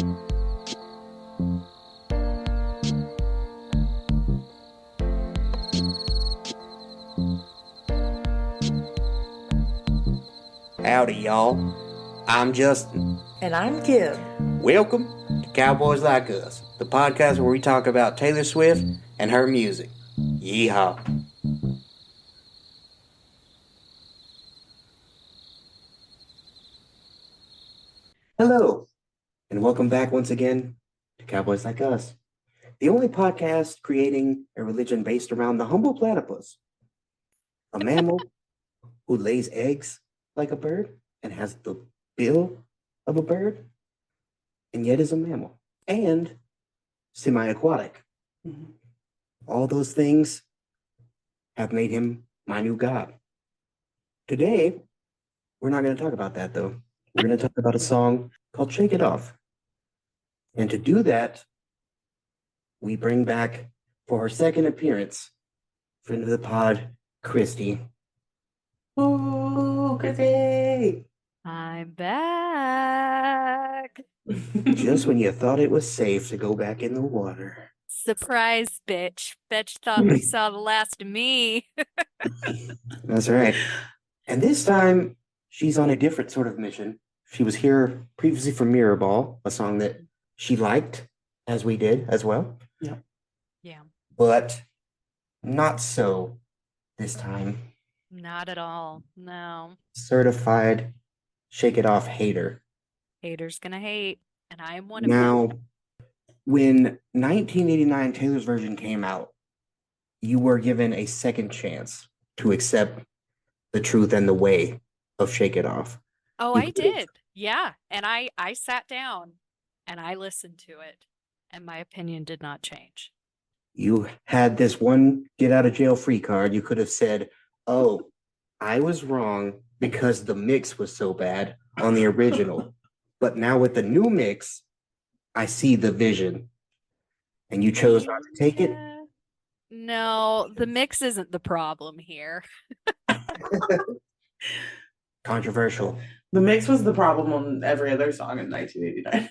Howdy, y'all. I'm Justin. And I'm Kim. Welcome to Cowboys Like Us, the podcast where we talk about Taylor Swift and her music. Yeehaw. Hello, and welcome back once again to Cowboys Like Us, the only podcast creating a religion based around the humble platypus, a mammal who lays eggs like a bird and has the bill of a bird, and yet is a mammal and semi-aquatic. Mm-hmm. All those things have made him my new god. Today, we're not going to talk about that, though. We're going to talk about a song called Shake It Off. And to do that, we bring back, for her second appearance, friend of the pod, Christie. Ooh, Chrissy! I'm back. Just when you thought it was safe to go back in the water. Surprise, bitch. Bitch thought you saw the last of me. That's right. And this time, she's on a different sort of mission. She was here previously for Mirrorball, a song that she liked, as we did as well. Yeah. Yeah. But not so this time. Not at all. No. Certified Shake It Off hater. Haters gonna hate. And I am one of them. Now, when 1989 Taylor's version came out, you were given a second chance to accept the truth and the way of Shake It Off. Oh, You I could've- did. Yeah. And I sat down and I listened to it. And my opinion did not change. You had this one get out of jail free card. You could have said, oh, I was wrong because the mix was so bad on the original. But now with the new mix, I see the vision. And you chose not to take it. Yeah. No, the mix isn't the problem here. Controversial. The mix was the problem on every other song in 1989.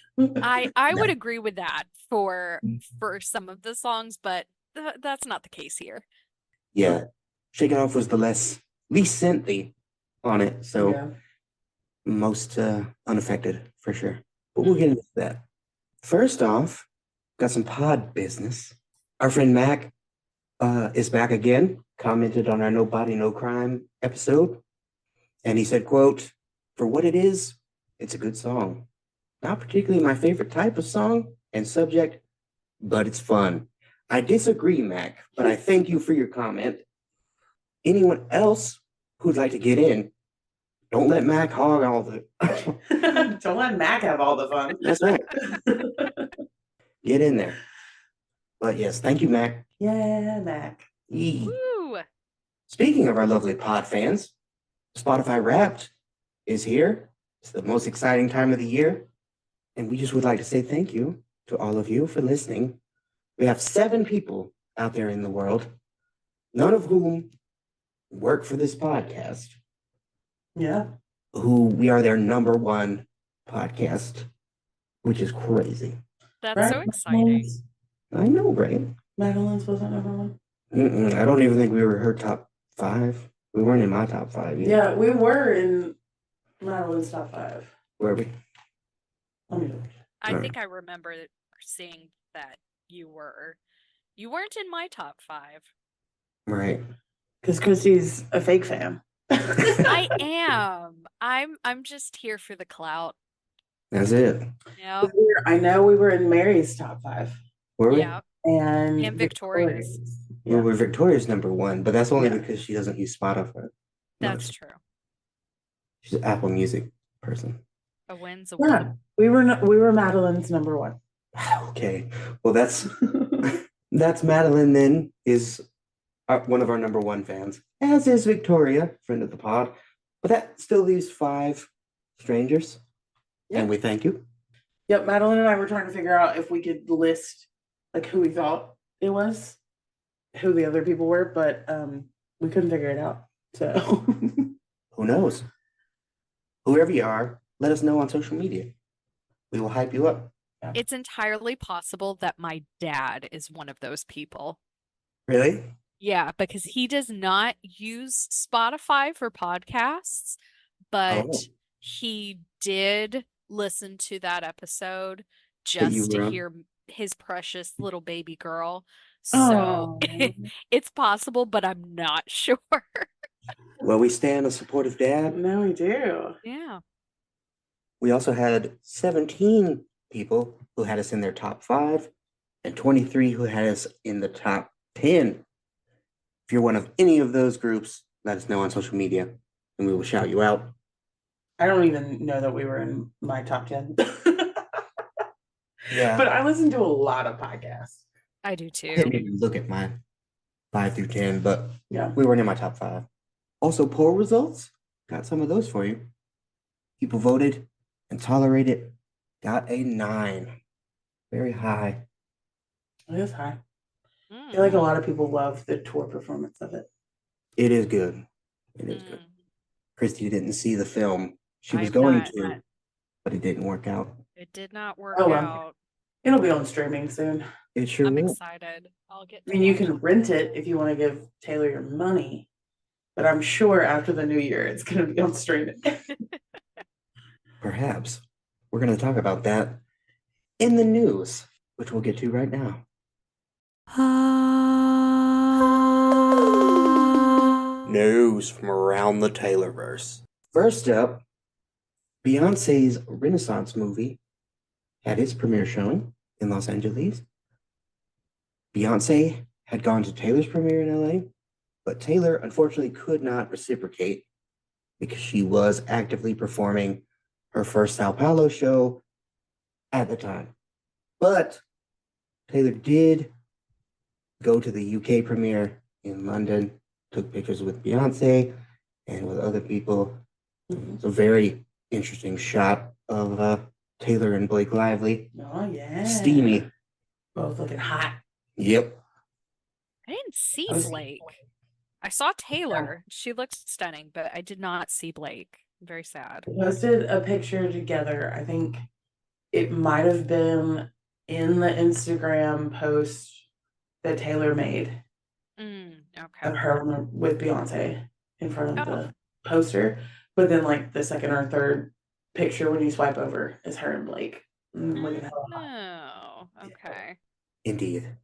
I would agree with that for some of the songs, but that's not the case here. Yeah. Shake It Off was the least synthy on it. So Yeah. most unaffected for sure. But we'll get into that. First off, got some pod business. Our friend Mac is back again, commented on our No Body, No Crime episode. And he said, quote, for what it is, it's a good song. Not particularly my favorite type of song and subject, but it's fun. I disagree, Mac, but I thank you for your comment. Anyone else who'd like to get in, don't let Mac hog all the... Don't let Mac have all the fun. That's right. Get in there. But yes, thank you, Mac. Yeah, Mac. Yee. Woo! Speaking of our lovely pod fans, Spotify Wrapped is here. It's the most exciting time of the year. And we just would like to say thank you to all of you for listening. We have 7 people out there in the world, none of whom work for this podcast, Yeah. who we are their number one podcast, which is crazy. That's so exciting. I know, right? Madeline's wasn't number one. I don't even think we were her top 5. We weren't in my top 5 yet. Yeah, we were in Madeline's top 5. Were we? Let me look. I Right. think I remember seeing that you weren't in my top 5. Right. Because Christy's a fake fan. I am. I'm just here for the clout. That's it. Yeah. I know we were in Mary's top 5. Were we? Yeah. And Victoria's. Well, Yeah. we're Victoria's number 1, but that's only Yeah. because she doesn't use Spotify. That's true. She's an Apple Music person. A win's a Yeah, win. we were Madeline's number 1. Okay. Well, that's Madeline then is one of our number 1 fans, as is Victoria, friend of the pod. But that still leaves 5 strangers. Yeah. And we thank you. Yep, Madeline and I were trying to figure out if we could list like who we thought it was, who the other people were, but we couldn't figure it out. So Who knows? Whoever you are, let us know on social media. We will hype you up. Yeah. It's entirely possible that my dad is one of those people. Really? Yeah, because he does not use Spotify for podcasts, but Oh, he did listen to that episode that you just to were on. hear his precious little baby girl. So Oh, it's possible, but I'm not sure. Well, we stand a supportive dad. no, we do. Yeah. We also had 17 people who had us in their top 5 and 23 who had us in the top 10. If you're one of any of those groups, let us know on social media and we will shout you out. I don't even know that we were in my top 10. Yeah. But I listen to a lot of podcasts. I do I too. didn't even look at my 5 through 10, but Yeah. we weren't in my top 5. Also, poll results, got some of those for you. People voted and tolerated, got a 9. Very high. It is high. I Mm, feel like a lot of people love the tour performance of it. It is good. It is good. mm. Christy didn't see the film. She was I've going not. to, but it didn't work out. It did not work Oh, well. out. It'll be on streaming soon. It sure I'm will. excited. I'll get I to mean, you watch can rent it if you want to give Taylor your money, but I'm sure after the new year it's going to be on streaming. Perhaps. We're going to talk about that in the news, which we'll get to right now. News from around the Taylorverse. First up, Beyonce's Renaissance movie had its premiere showing in Los Angeles. Beyonce had gone to Taylor's premiere in LA, but Taylor unfortunately could not reciprocate because she was actively performing her first Sao Paulo show at the time. But Taylor did go to the UK premiere in London, took pictures with Beyonce and with other people. It's a very interesting shot of Taylor and Blake Lively. Oh, yeah. Steamy. Both looking hot. Yep. I didn't see I was- Blake. I saw Taylor. She looks stunning, but I did not see Blake. Very sad. We posted a picture together. I think it might have been in the Instagram post that Taylor made Okay. of her with Beyonce in front of Oh. the poster. But then, like, the second or third picture when you swipe over is her and Blake. Looking hella hot. No. Okay. Indeed.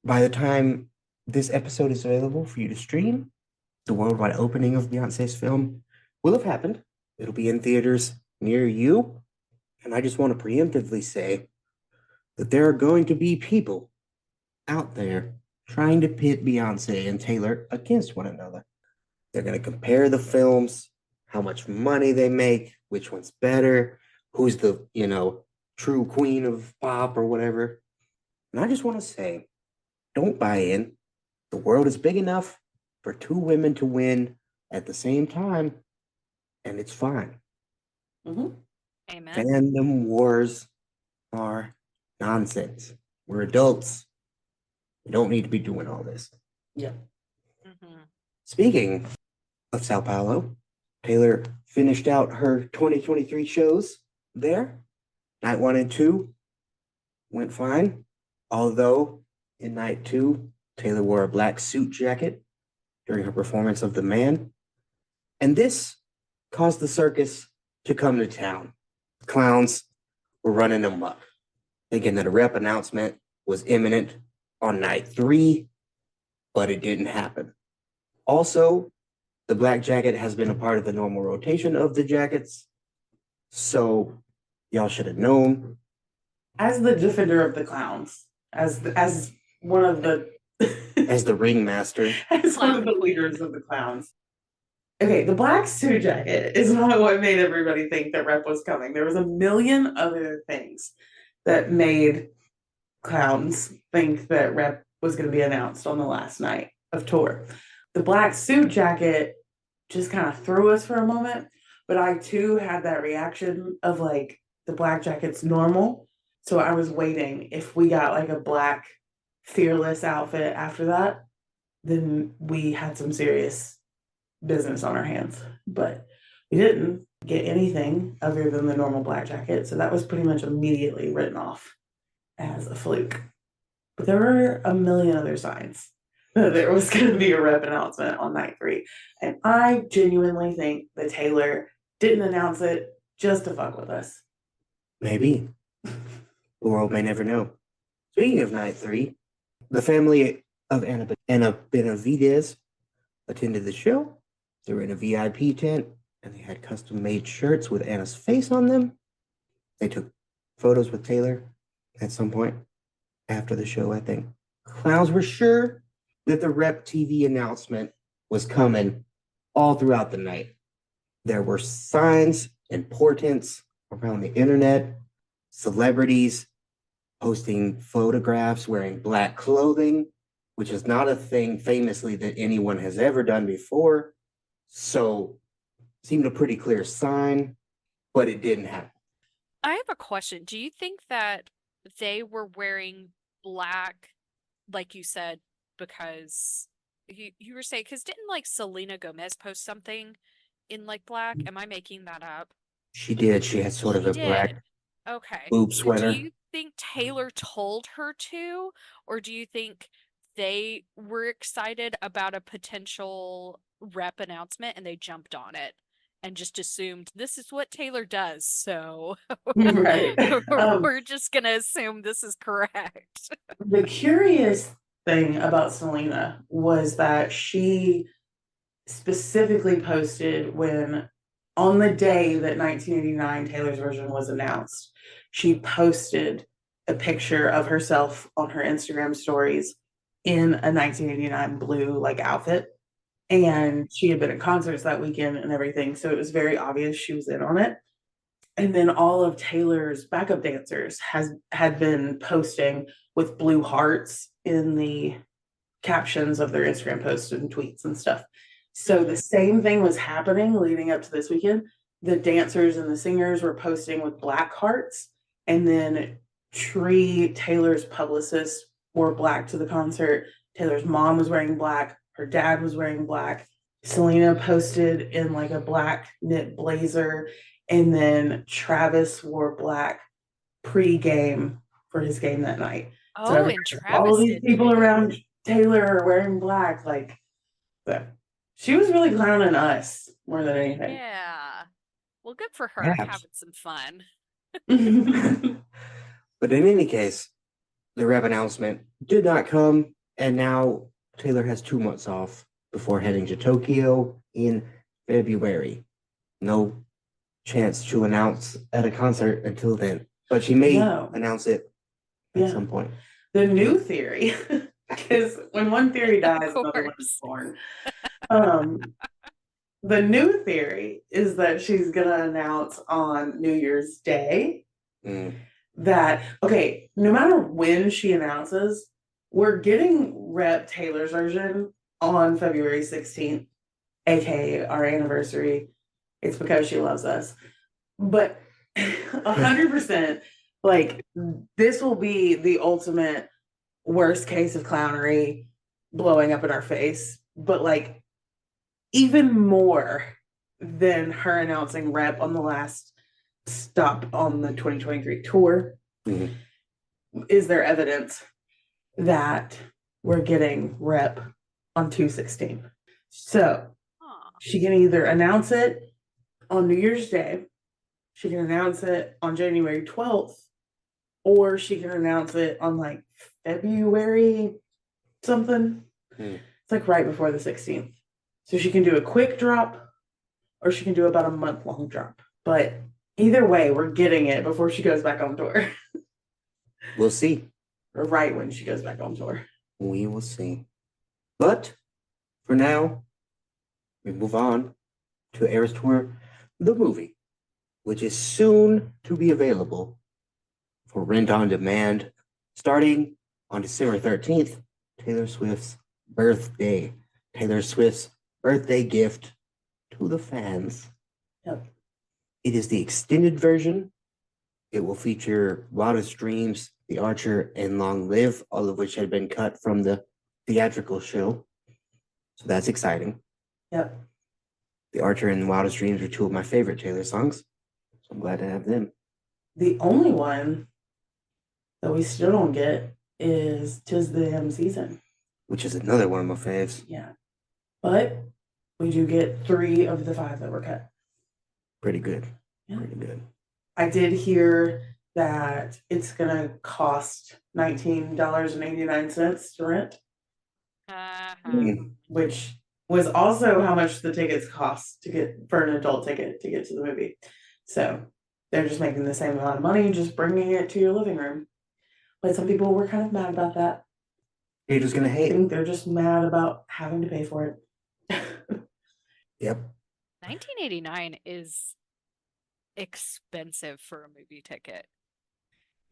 By the time this episode is available for you to stream, the worldwide opening of Beyonce's film will have happened. It'll be in theaters near you. And I just want to preemptively say that there are going to be people out there trying to pit Beyonce and Taylor against one another. They're going to compare the films, how much money they make, which one's better, who's the, true queen of pop or whatever. And I just want to say, don't buy in. The world is big enough for 2 women to win at the same time, and it's fine. Mm-hmm. Amen. Fandom wars are nonsense. We're adults. We don't need to be doing all this. Yeah. Mm-hmm. Speaking of Sao Paulo, Taylor finished out her 2023 shows there. Night 1 and 2 went fine, although in night 2, Taylor wore a black suit jacket during her performance of The Man. And this caused the circus to come to town. Clowns were running amok, thinking that a rep announcement was imminent on night 3, but it didn't happen. Also, the black jacket has been a part of the normal rotation of the jackets, so y'all should have known. As the defender of the clowns, as one of the As the ringmaster. as one of Clown the queen. leaders of the clowns. Okay, the black suit jacket is not what made everybody think that Rep was coming. There was a million other things that made clowns think that Rep was going to be announced on the last night of tour. The black suit jacket just kind of threw us for a moment, but I too had that reaction of like the black jacket's normal. So I was waiting. If we got like a black fearless outfit after that, then we had some serious business on our hands, but we didn't. get anything other than the normal black jacket. So that was pretty much immediately written off as a fluke. But there were a million other signs that there was going to be a rep announcement on night 3. And I genuinely think that Taylor didn't announce it just to fuck with us. Maybe. The world may never know. Speaking of night 3, the family of Anna Benavides attended the show. They were in a VIP tent, and they had custom-made shirts with Anna's face on them. They took photos with Taylor at some point after the show, I think. Clowns were sure that the Rep TV announcement was coming all throughout the night. There were signs and portents around the internet, celebrities posting photographs wearing black clothing, which is not a thing famously that anyone has ever done before. So seemed a pretty clear sign, but it didn't happen. I have a question. Do you think that they were wearing black, like you said, because you were saying, because didn't like Selena Gomez post something in like black? Am I making that up? She did. She had sort of She a black did. Okay. boob So sweater. do you think Taylor told her to, or do you think they were excited about a potential rep announcement and they jumped on it and just assumed this is what Taylor does, so Right. we're just gonna assume this is correct. The curious thing about Selena was that she specifically posted when, on the day that 1989 Taylor's version was announced, she posted a picture of herself on her Instagram stories in a 1989 blue like outfit. And she had been at concerts that weekend and everything. So it was very obvious she was in on it. And then all of Taylor's backup dancers had been posting with blue hearts in the captions of their Instagram posts and tweets and stuff. So the same thing was happening leading up to this weekend. The dancers and the singers were posting with black hearts, and then Tree, Taylor's publicist, wore black to the concert. Taylor's mom was wearing black. Her dad was wearing black. Selena posted in like a black knit blazer, and then Travis wore black pre-game for his game that night. Oh, and Travis all these did people too. around Taylor are wearing black, like, but she was really clowning us more than anything. Yeah. Well, good for her Perhaps. having some fun. But in any case, the rep announcement did not come, and now Taylor has 2 months off before heading to Tokyo in February. No chance to announce at a concert until then, but she may announce it at some point. The new theory, because when one theory dies, another one is born. The new theory is that she's gonna announce on New Year's Day that, okay, no matter when she announces, we're getting Rep Taylor's version on February 16th, aka our anniversary. It's because she loves us. But 100%, like, this will be the ultimate worst case of clownery blowing up in our face. But like, even more than her announcing Rep on the last stop on the 2023 tour, is there evidence that we're getting Rep on 2/16. So she can either announce it on New Year's Day, she can announce it on January 12th, or she can announce it on like February something. It's like right before the 16th. So she can do a quick drop, or she can do about a month-long drop. But either way, we're getting it before she goes back on tour. We'll see. Or right when she goes back on tour. We will see. But for now, we move on to Eras Tour, the movie, which is soon to be available for rent on demand, starting on December 13th, Taylor Swift's birthday. Taylor Swift's birthday gift to the fans. Yep. It is the extended version. It will feature Wildest Dreams, The Archer, and Long Live, all of which had been cut from the theatrical show. So that's exciting. Yep. The Archer and Wildest Dreams are two of my favorite Taylor songs. So I'm glad to have them. The only one that we still don't get is "'Tis the Damn Season." Which is another one of my faves. Yeah. But we do get 3 of the 5 that were cut. Pretty good. Yeah. Pretty good. I did hear that it's going to cost $19.89 to rent, which was also how much the tickets cost to get for an adult ticket to get to the movie. So they're just making the same amount of money, just bringing it to your living room. But some people were kind of mad about that. You're just going to I hate. think they're just mad about having to pay for it. Yep. 1989 is expensive for a movie ticket.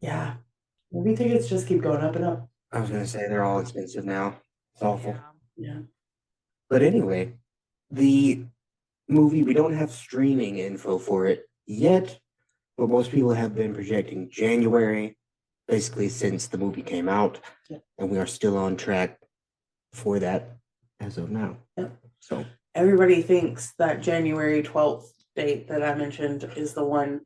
Yeah. Movie tickets just keep going up and up. I was going to say they're all expensive now. It's awful. Yeah. But anyway, the movie, we don't have streaming info for it yet, but most people have been projecting January, basically since the movie came out, and we are still on track for that as of now. Yep. So everybody thinks that January 12th date that I mentioned is the one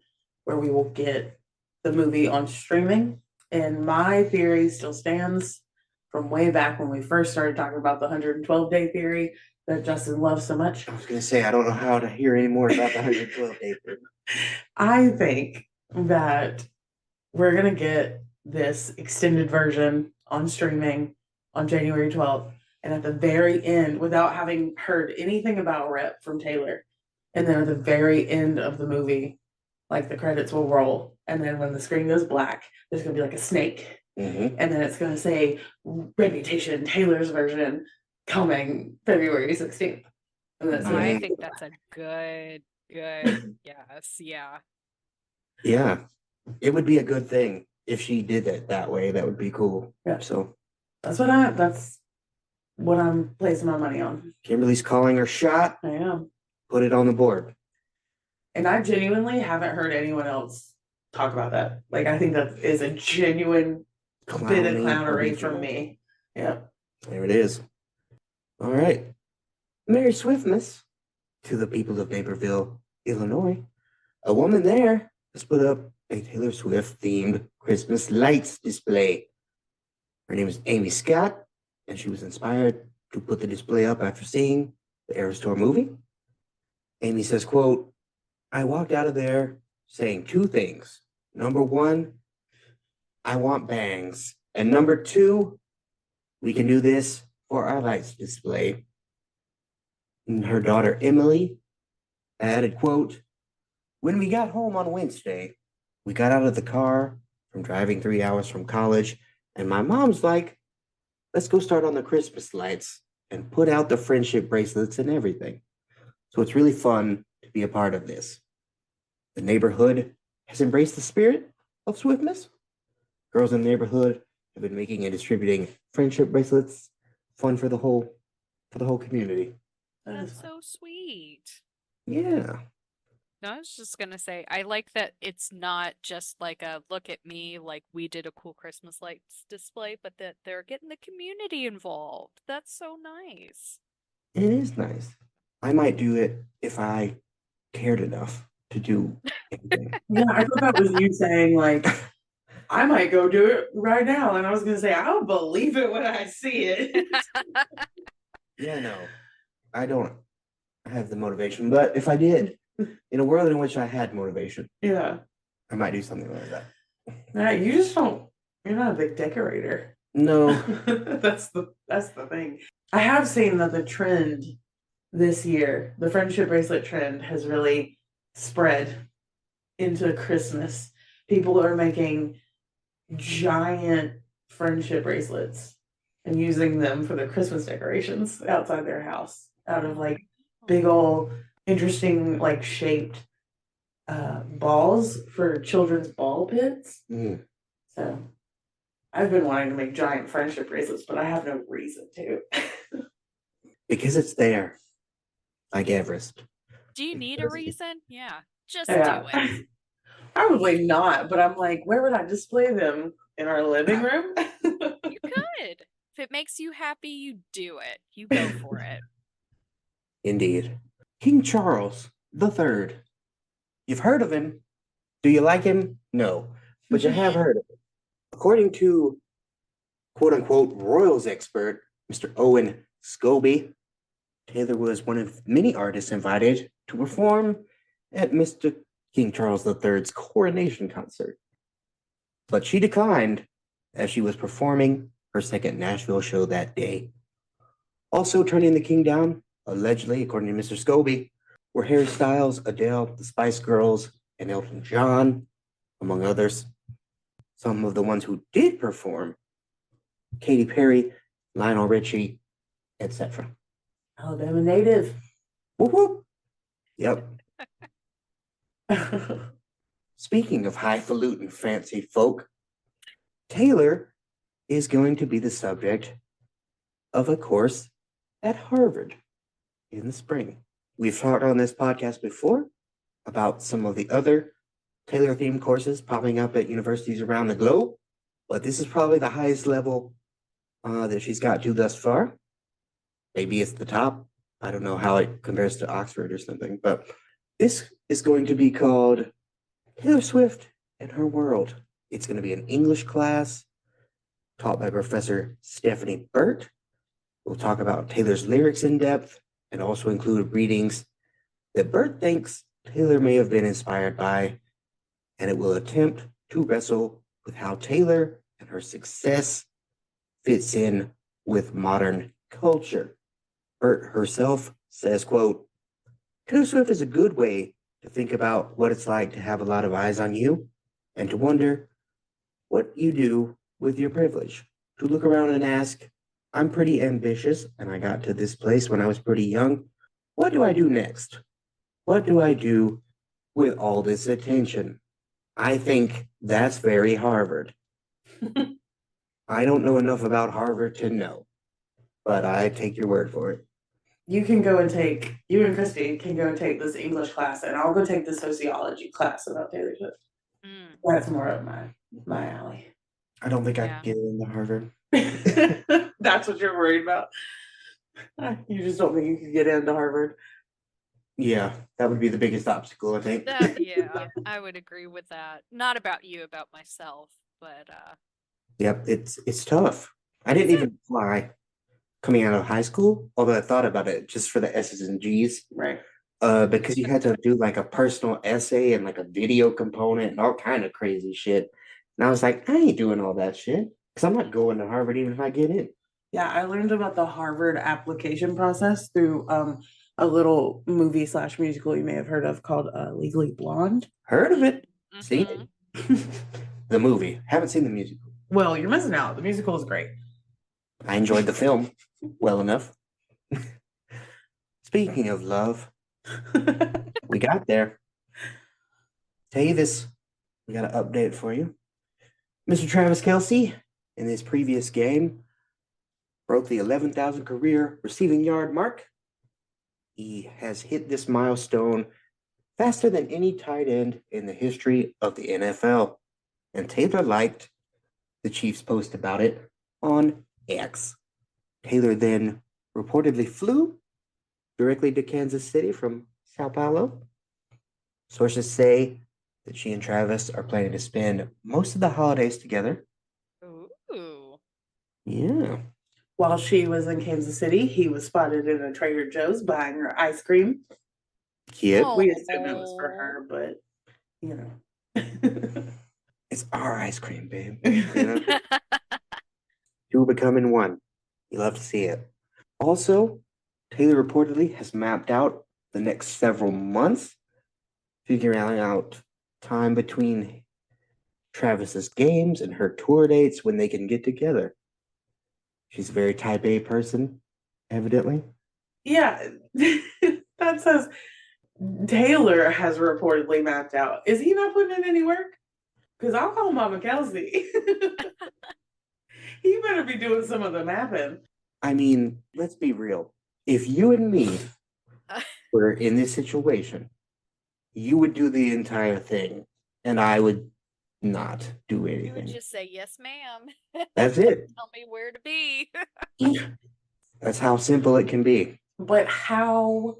where we will get the movie on streaming. And my theory still stands from way back when we first started talking about the 112-day theory that Justin loves so much. I was going to say, I don't know how to hear any more about the 112-day theory. I think that we're going to get this extended version on streaming on January 12th. And at the very end, without having heard anything about Rep from Taylor, and then at the very end of the movie, like the credits will roll. And then when the screen goes black, there's going to be like a snake. Mm-hmm. And then it's going to say Reputation, Taylor's version, coming February 16th. And that's I think that's a good yes. Yeah. Yeah. It would be a good thing if she did it that way. That would be cool. Yeah. So that's what I'm placing my money on. Kimberly's calling her shot. I am. Put it on the board. And I genuinely haven't heard anyone else talk about that. Like, I think that is a genuine bit of clownery from me. Yep. There it is. All right. Merry Swiftmas to the people of Naperville, Illinois. A woman there has put up a Taylor Swift themed Christmas lights display. Her name is Amy Scott, and she was inspired to put the display up after seeing the Eras Tour movie. Amy says, quote, I walked out of there saying 2 things. Number 1, I want bangs. And number 2, we can do this for our lights display. And her daughter, Emily, added, quote, when we got home on Wednesday, we got out of the car from driving 3 hours from college, and my mom's like, let's go start on the Christmas lights and put out the friendship bracelets and everything. So it's really fun to be a part of this. The neighborhood has embraced the spirit of Swiftmas. Girls in the neighborhood have been making and distributing friendship bracelets. Fun for the whole community. That's so sweet. Yeah. No, I was just gonna say, I like that it's not just like a look at me, like we did a cool Christmas lights display, but that they're getting the community involved. That's so nice. It is nice. I might do it if I cared enough to do anything. Yeah, I thought that was you saying, like, I might go do it right now. And I was going to say, I'll believe it when I see it. Yeah, no, I don't have the motivation. But if I did, in a world in which I had motivation, Yeah. I might do something like that. Nah, you just don't, you're not a big decorator. No. That's the thing. I have seen that the trend this year, the friendship bracelet trend, has really spread into Christmas. People are making giant friendship bracelets and using them for the Christmas decorations outside their house, out of like big old interesting like shaped balls for children's ball pits. So I've been wanting to make giant friendship bracelets, but I have no reason to. Because it's there. Like Everest. Do you need a reason? Yeah, just Yeah. do it. Probably not, but I'm like, where would I display them? In our living room? You could. If it makes you happy, you do it. You go for it. Indeed. King Charles the Third. You've heard of him. Do you like him? No, but you have heard of him. According to quote unquote royals expert, Mr. Owen Scobie, Taylor was one of many artists invited to perform at Mr. King Charles III's coronation concert. But she declined as she was performing her second Nashville show that day. Also turning the king down, allegedly, according to Mr. Scobie, were Harry Styles, Adele, the Spice Girls, and Elton John, among others. Some of the ones who did perform, Katy Perry, Lionel Richie, etc. Alabama native. Whoop whoop. Yep. Speaking of highfalutin fancy folk, Taylor is going to be the subject of a course at Harvard in the spring. We've talked on this podcast before about some of the other Taylor-themed courses popping up at universities around the globe, but this is probably the highest level that she's got to thus far. Maybe it's the top. I don't know how it compares to Oxford or something, but this is going to be called Taylor Swift and Her World. It's going to be an English class taught by Professor Stephanie Burt. We'll talk about Taylor's lyrics in depth and also include readings that Burt thinks Taylor may have been inspired by, and it will attempt to wrestle with how Taylor and her success fits in with modern culture. Burt herself says, quote, Taylor Swift is a good way to think about what it's like to have a lot of eyes on you and to wonder what you do with your privilege. To look around and ask, I'm pretty ambitious and I got to this place when I was pretty young. What do I do next? What do I do with all this attention? I think that's very Harvard. I don't know enough about Harvard to know, but I take your word for it. You and Christy can go and take this English class, and I'll go take the sociology class about Taylor Swift. That's more of my alley. I don't think I could get into Harvard. That's what you're worried about. You just don't think you could get into Harvard. Yeah, that would be the biggest obstacle, I think. Yeah, I would agree with that. Not about you, about myself, but Yep, it's tough. I didn't even fly coming out of high school, although I thought about it just for the S's and G's. Right. Because you had to do like a personal essay and like a video component and all kind of crazy shit. And I was like, I ain't doing all that shit because I'm not going to Harvard even if I get in. Yeah, I learned about the Harvard application process through a little movie / musical you may have heard of called Legally Blonde. Heard of it? Seen it? The movie. Haven't seen the musical. Well, you're missing out. The musical is great. I enjoyed the film well enough. Speaking of love, we got there. Tell you this, we got an update for you. Mr. Travis Kelce, in his previous game, broke the 11,000 career receiving yard mark. He has hit this milestone faster than any tight end in the history of the NFL. And Taylor liked the Chiefs' post about it on X. Taylor then reportedly flew directly to Kansas City from Sao Paulo. Sources say that she and Travis are planning to spend most of the holidays together. ooh. Yeah. While she was in Kansas City, he was spotted in a Trader Joe's buying her ice cream. Kid. Oh. We assumed it was for her, but you know. It's our ice cream, babe. You know? Two becoming one. You love to see it. Also, Taylor reportedly has mapped out the next several months, figuring out time between Travis's games and her tour dates when they can get together. She's a very type A person, evidently. Yeah, that says Taylor has reportedly mapped out. Is he not putting in any work? Because I'll call Mama Kelsey. He better be doing some of the mapping. I mean, let's be real. If you and me were in this situation, you would do the entire thing, and I would not do You would anything. just say, yes, ma'am. That's it. Tell me where to be. That's how simple it can be. But how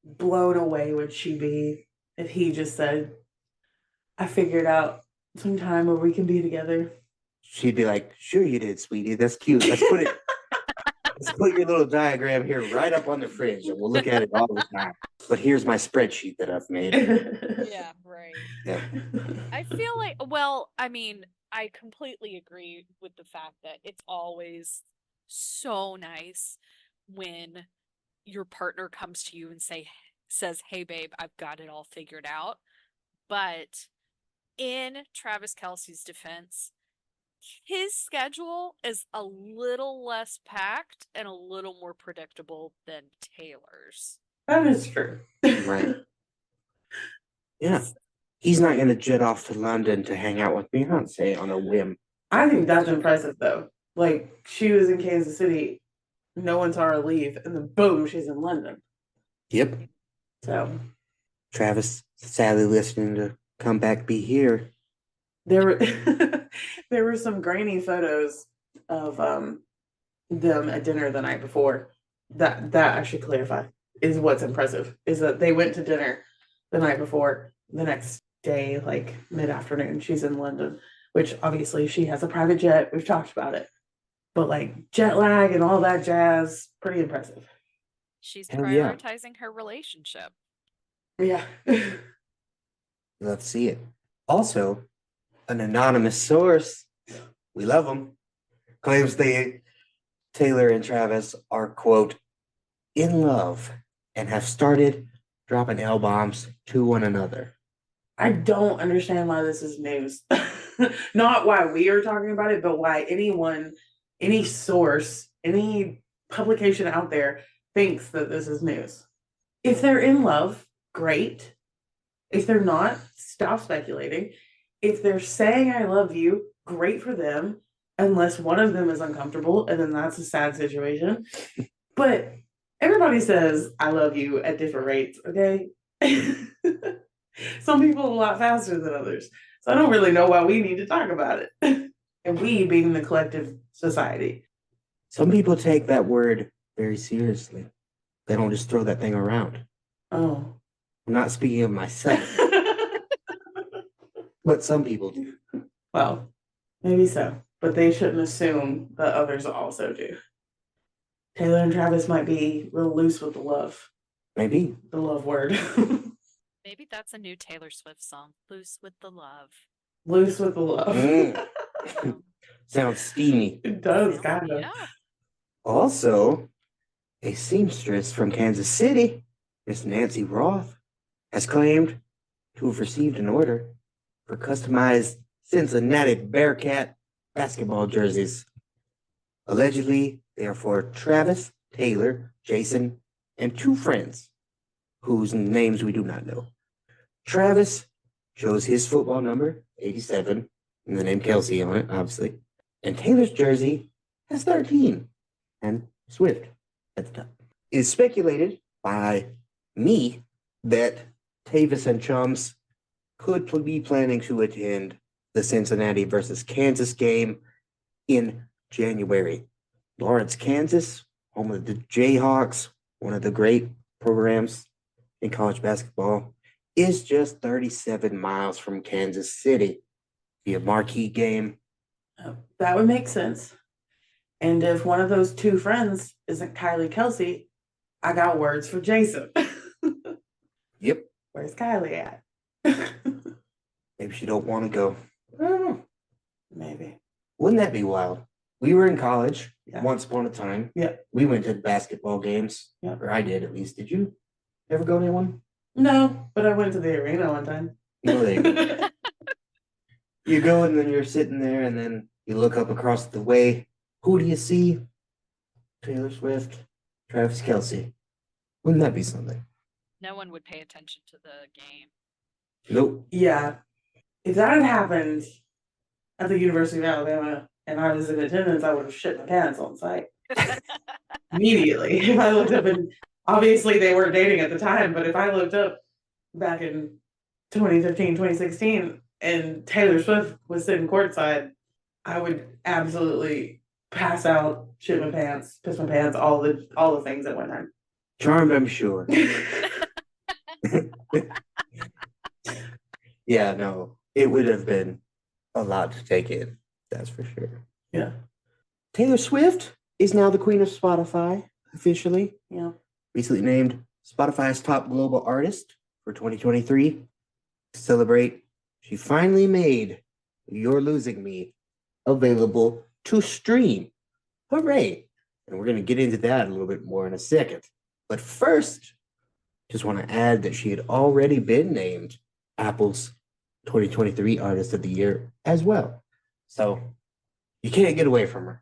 blown away would she be if he just said, I figured out some time where we can be together? She'd be like, "Sure you did, sweetie. That's cute. Let's put your little diagram here right up on the fridge, and we'll look at it all the time. But here's my spreadsheet that I've made." Yeah, right. Yeah. I feel like, well, I mean, I completely agree with the fact that it's always so nice when your partner comes to you and says, "Hey babe, I've got it all figured out." But in Travis Kelce's defense, his schedule is a little less packed and a little more predictable than Taylor's. That is true. Right. Yeah. He's not going to jet off to London to hang out with Beyonce on a whim. I think that's impressive, though. Like, she was in Kansas City, no one saw her leave, and then boom, she's in London. Yep. So Travis sadly listening to Come Back Be Here. there were there were some grainy photos of them at dinner the night before. That I should clarify is what's impressive is that they went to dinner the night before. The next day, like mid-afternoon, she's in London, which obviously she has a private jet. We've talked about it, but like jet lag and all that jazz, pretty impressive. She's Hell yeah. prioritizing her relationship. Yeah. Love to see it. Also, an anonymous source, we love them, claims Taylor and Travis are, quote, in love and have started dropping L-bombs to one another. I don't understand why this is news. Not why we are talking about it, but why anyone, any source, any publication out there thinks that this is news. If they're in love, great. If they're not, stop speculating. If they're saying I love you, great for them, unless one of them is uncomfortable, and then that's a sad situation. But everybody says I love you at different rates, okay? Some people a lot faster than others. So I don't really know why we need to talk about it. And we being the collective society. Some people take that word very seriously. They don't just throw that thing around. Oh. I'm not speaking of myself, but some people do. Well, maybe so. But they shouldn't assume that others also do. Taylor and Travis might be real loose with the love. Maybe. The love word. Maybe that's a new Taylor Swift song, Loose with the Love. Loose with the love. Sounds steamy. It does, kind of. Yeah. Also, a seamstress from Kansas City, Miss Nancy Roth, has claimed to have received an order for customized Cincinnati Bearcat basketball jerseys. Allegedly, they are for Travis, Taylor, Jason, and two friends whose names we do not know. Travis chose his football number, 87, and the name Kelsey on it, obviously. And Taylor's jersey has 13 and Swift at the top. It is speculated by me that Tavis and Chums could be planning to attend the Cincinnati versus Kansas game in January. Lawrence, Kansas, home of the Jayhawks, one of the great programs in college basketball, is just 37 miles from Kansas City. Be a marquee game. That would make sense. And if one of those two friends isn't Kylie Kelsey, I got words for Jason. Yep. Where's Kylie at? Maybe she don't want to go. I don't know. Maybe. Wouldn't that be wild? We were in college Yeah. once upon a time. Yeah. We went to basketball games. Yeah. Or I did at least. Did you ever go to one? No, but I went to the arena one time. No, there you go. You go and then you're sitting there and then you look up across the way. Who do you see? Taylor Swift, Travis Kelce. Wouldn't that be something? No one would pay attention to the game. Nope. Yeah. If that had happened at the University of Alabama and I was in attendance, I would have shit my pants on site. Immediately. If I looked up and obviously they weren't dating at the time, but if I looked up back in 2015, 2016 and Taylor Swift was sitting courtside, I would absolutely pass out, shit my pants, piss my pants, all the things at one time. Charmed, I'm sure. Yeah, no, it would have been a lot to take in. That's for sure. Yeah. Taylor Swift is now the queen of Spotify, officially. Yeah. Recently named Spotify's top global artist for 2023. To celebrate, she finally made You're Losing Me available to stream. Hooray! And we're going to get into that a little bit more in a second. But first, just want to add that she had already been named Apple's 2023 Artist of the Year as well. So you can't get away from her.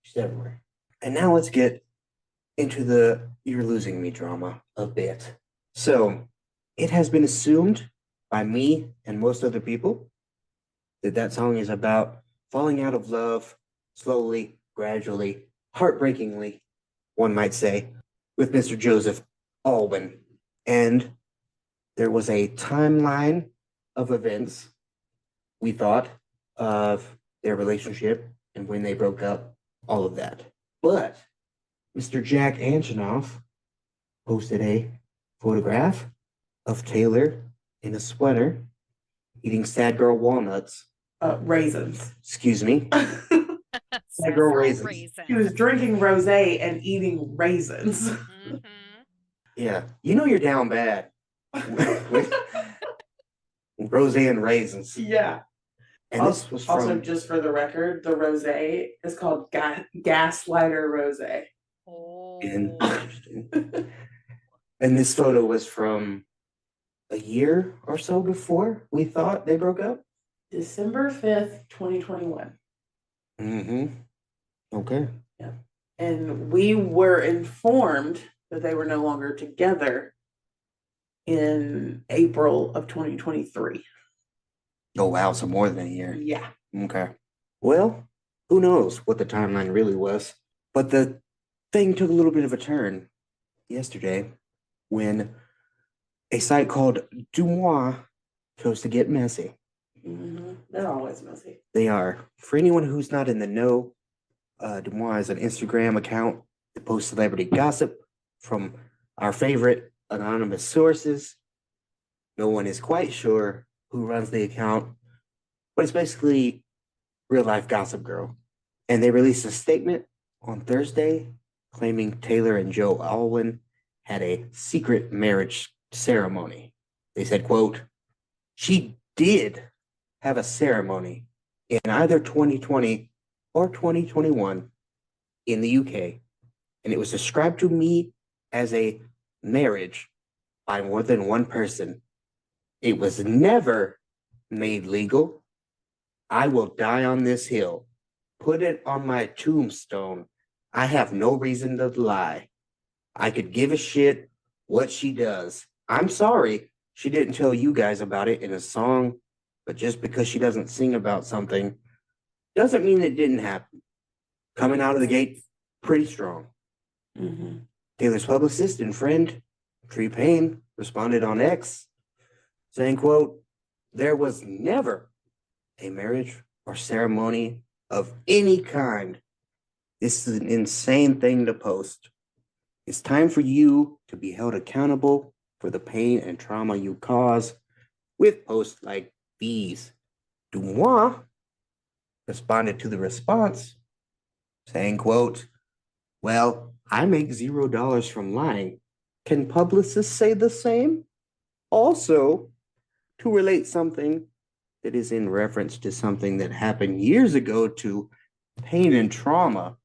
She's everywhere. And now let's get into the You're Losing Me drama a bit. So it has been assumed by me and most other people that song is about falling out of love slowly, gradually, heartbreakingly, one might say, with Mr. Joseph Alwyn. And there was a timeline of events, we thought, of their relationship and when they broke up, all of that. But Mr. Jack Antonoff posted a photograph of Taylor in a sweater eating sad girl walnuts. Raisins. Excuse me. Sad girl raisins. He was drinking rosé and eating raisins. Mm-hmm. Yeah, you know you're down bad with rosé and raisins. Yeah. And this was from also, just for the record, the rosé is called Gaslighter Rosé. Oh. Interesting. And this photo was from a year or so before we thought they broke up. December 5th, 2021. Mm-hmm. Okay. Yeah. And we were informed that they were no longer together in April of 2023. Oh, wow. So more than a year. Yeah. Okay. Well, who knows what the timeline really was. But the thing took a little bit of a turn yesterday when a site called Deuxmoi chose to get messy. Mm-hmm. They're always messy. They are. For anyone who's not in the know, Deuxmoi is an Instagram account that posts celebrity gossip from our favorite anonymous sources. No one is quite sure who runs the account, but it's basically real life Gossip Girl. And they released a statement on Thursday claiming Taylor and Joe Alwyn had a secret marriage ceremony. They said, quote, "She did have a ceremony in either 2020 or 2021 in the UK, and it was described to me as a marriage by more than one person. It was never made legal. I will die on this hill. Put it on my tombstone. I have no reason to lie. I could give a shit what she does. I'm sorry she didn't tell you guys about it in a song, but just because she doesn't sing about something doesn't mean it didn't happen." Coming out of the gate pretty strong. Mm-hmm. Taylor's publicist and friend, Tree Payne, responded on X, saying, quote, "There was never a marriage or ceremony of any kind. This is an insane thing to post. It's time for you to be held accountable for the pain and trauma you cause with posts like these." Deuxmoi responded to the response, saying, quote, "Well, I make $0 from lying. Can publicists say the same? Also, to relate something that is in reference to something that happened years ago to pain and trauma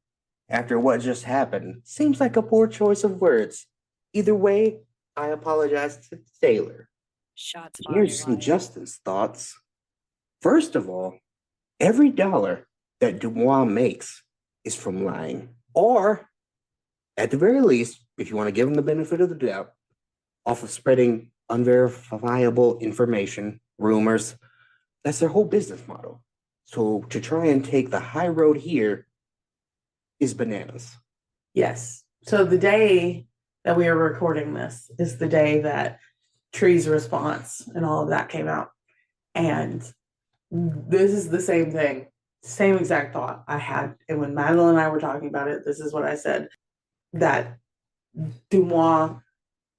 after what just happened seems like a poor choice of words. Either way, I apologize to Taylor." Shots Here's fired. some Justin's thoughts. First of all, every dollar that Deuxmoi makes is from lying. Or, at the very least, if you want to give him the benefit of the doubt, off of spreading unverifiable information, rumors. That's their whole business model. So to try and take the high road here is bananas. Yes. So the day that we are recording this is the day that Tree's response and all of that came out. And this is the same thing, same exact thought I had. And when Madeline and I were talking about it, this is what I said, that Deuxmoi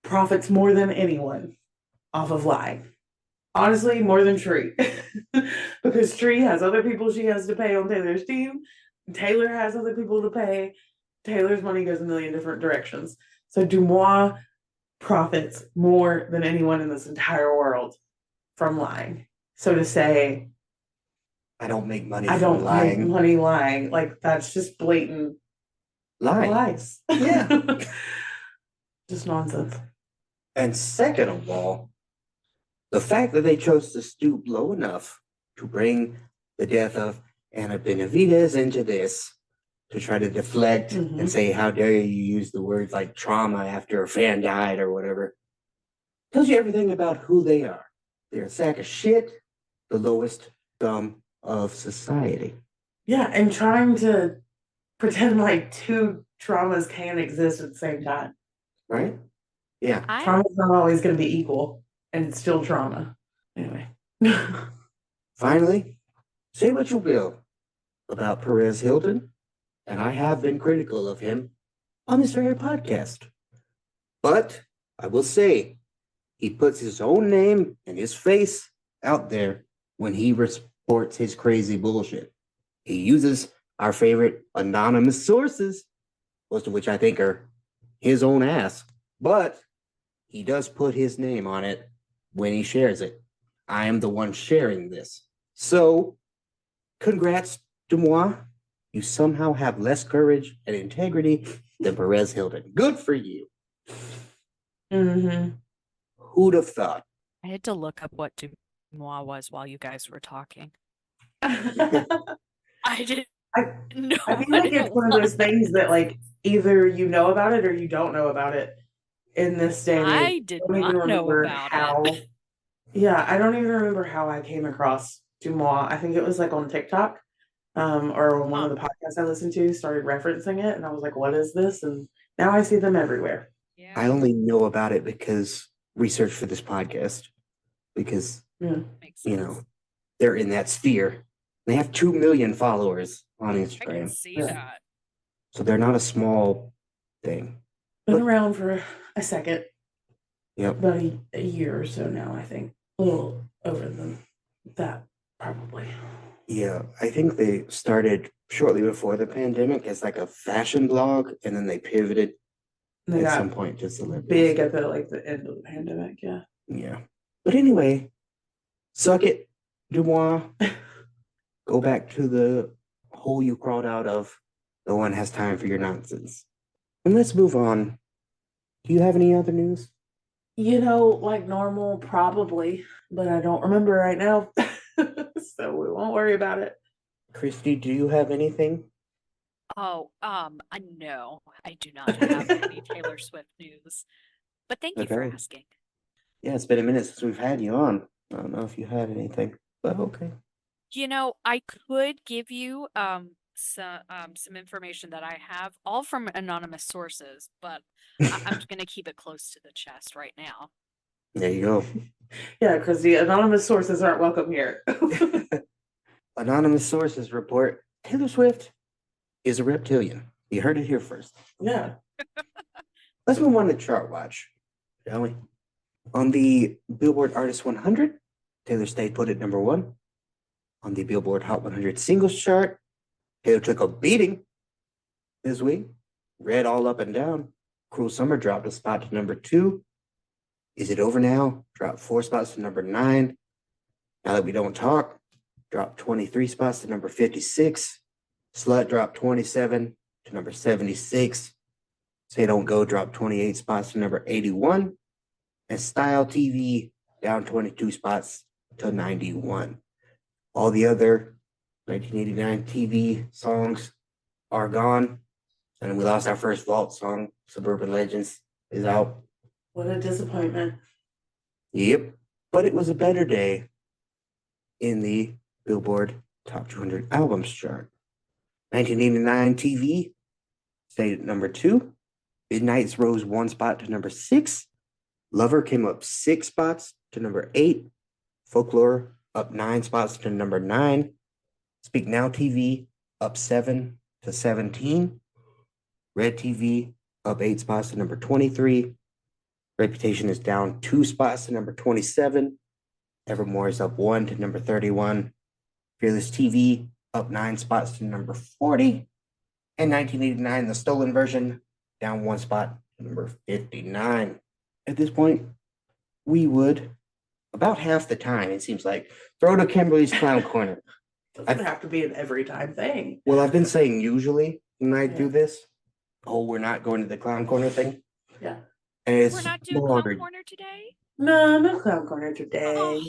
profits more than anyone off of lying. Honestly, more than Tree. Because Tree has other people she has to pay on Taylor's team. Taylor has other people to pay. Taylor's money goes a million different directions. So Deuxmoi profits more than anyone in this entire world from lying. So to say, I don't make money I from don't lying. make money lying, like that's just blatant lies. Yeah. Just nonsense. And second of all, the fact that they chose to stoop low enough to bring the death of Ana Benavides into this to try to deflect and say, how dare you use the words like trauma after a fan died or whatever, tells you everything about who they are. They're a sack of shit, the lowest thumb of society. Yeah, and trying to pretend like two traumas can exist at the same time. Right? Yeah. Trauma's not always going to be equal, and it's still trauma. Anyway. Finally, say what you will about Perez Hilton, and I have been critical of him on this very podcast. But I will say, he puts his own name and his face out there when he reports his crazy bullshit. He uses our favorite anonymous sources, most of which I think are his own ass, but he does put his name on it when he shares it. I am the one sharing this. So, congrats, Deuxmoi. You somehow have less courage and integrity than Perez Hilton. Good for you. Who'd have thought? I had to look up what Deuxmoi was while you guys were talking. I didn't know. I feel like it's one of those things that like either you know about it or you don't know about it in this day and age. I did not know about it. Yeah, I don't even remember how I came across Deuxmoi. I think it was like on TikTok, or one of the podcasts I listened to started referencing it, and I was like, "What is this?" And now I see them everywhere. Yeah. I only know about it because research for this podcast, because you know they're in that sphere. They have 2 million followers on Instagram. I can see that. So they're not a small thing. Been around for a second. Yep. About a year or so now, I think. A little over than that, probably. Yeah, I think they started shortly before the pandemic as like a fashion blog, and then they pivoted at some point to celebrities. Big at the end of the pandemic, yeah. Yeah. But anyway, suck it, Deuxmoi. Go back to the hole you crawled out of. No one has time for your nonsense. And let's move on. Do you have any other news? Like normal, probably, but I don't remember right now. So we won't worry about it. Christy, do you have anything? Oh, no, I do not have any Taylor Swift news. But thank you for asking. Yeah, it's been a minute since we've had you on. I don't know if you had anything, but okay. I could give you some information that I have, all from anonymous sources, but I'm just gonna keep it close to the chest right now. There you go. Yeah, because the anonymous sources aren't welcome here. Anonymous sources report Taylor Swift is a reptilian. You heard it here first. Yeah. Let's move on to Chart Watch, shall we? On the Billboard Artist 100, Taylor stayed put at number 1. On the Billboard Hot 100 Singles Chart, Taylor took a beating this week. Read all up and down. Cruel Summer dropped a spot to number 2. Is It Over Now dropped 4 spots to number 9. Now That We Don't Talk dropped 23 spots to number 56. Slut dropped 27 to number 76. Say Don't Go dropped 28 spots to number 81. And Style TV down 22 spots to 91. All the other 1989 TV songs are gone. And we lost our first vault song, Suburban Legends, is out. What a disappointment. Yep. But it was a better day in the Billboard Top 200 Albums chart. 1989 TV stayed at number 2. Midnight's rose 1 spot to number 6. Lover came up 6 spots to number 8. Folklore up 9 spots to number 9. Speak Now TV up 7 to 17. Red TV up 8 spots to number 23. Reputation is down 2 spots to number 27. Evermore is up 1 to number 31. Fearless TV up 9 spots to number 40. And 1989, the stolen version, down 1 spot to number 59. At this point, we would, about half the time, it seems like, throw to Kimberly's Clown Corner. Doesn't have to be an every time thing. Well, I've been saying usually when I do Yeah. this, we're not going to the Clown Corner thing. Yeah. And it's We're not no doing longer. Clown Corner today? No Clown Corner today. Oh,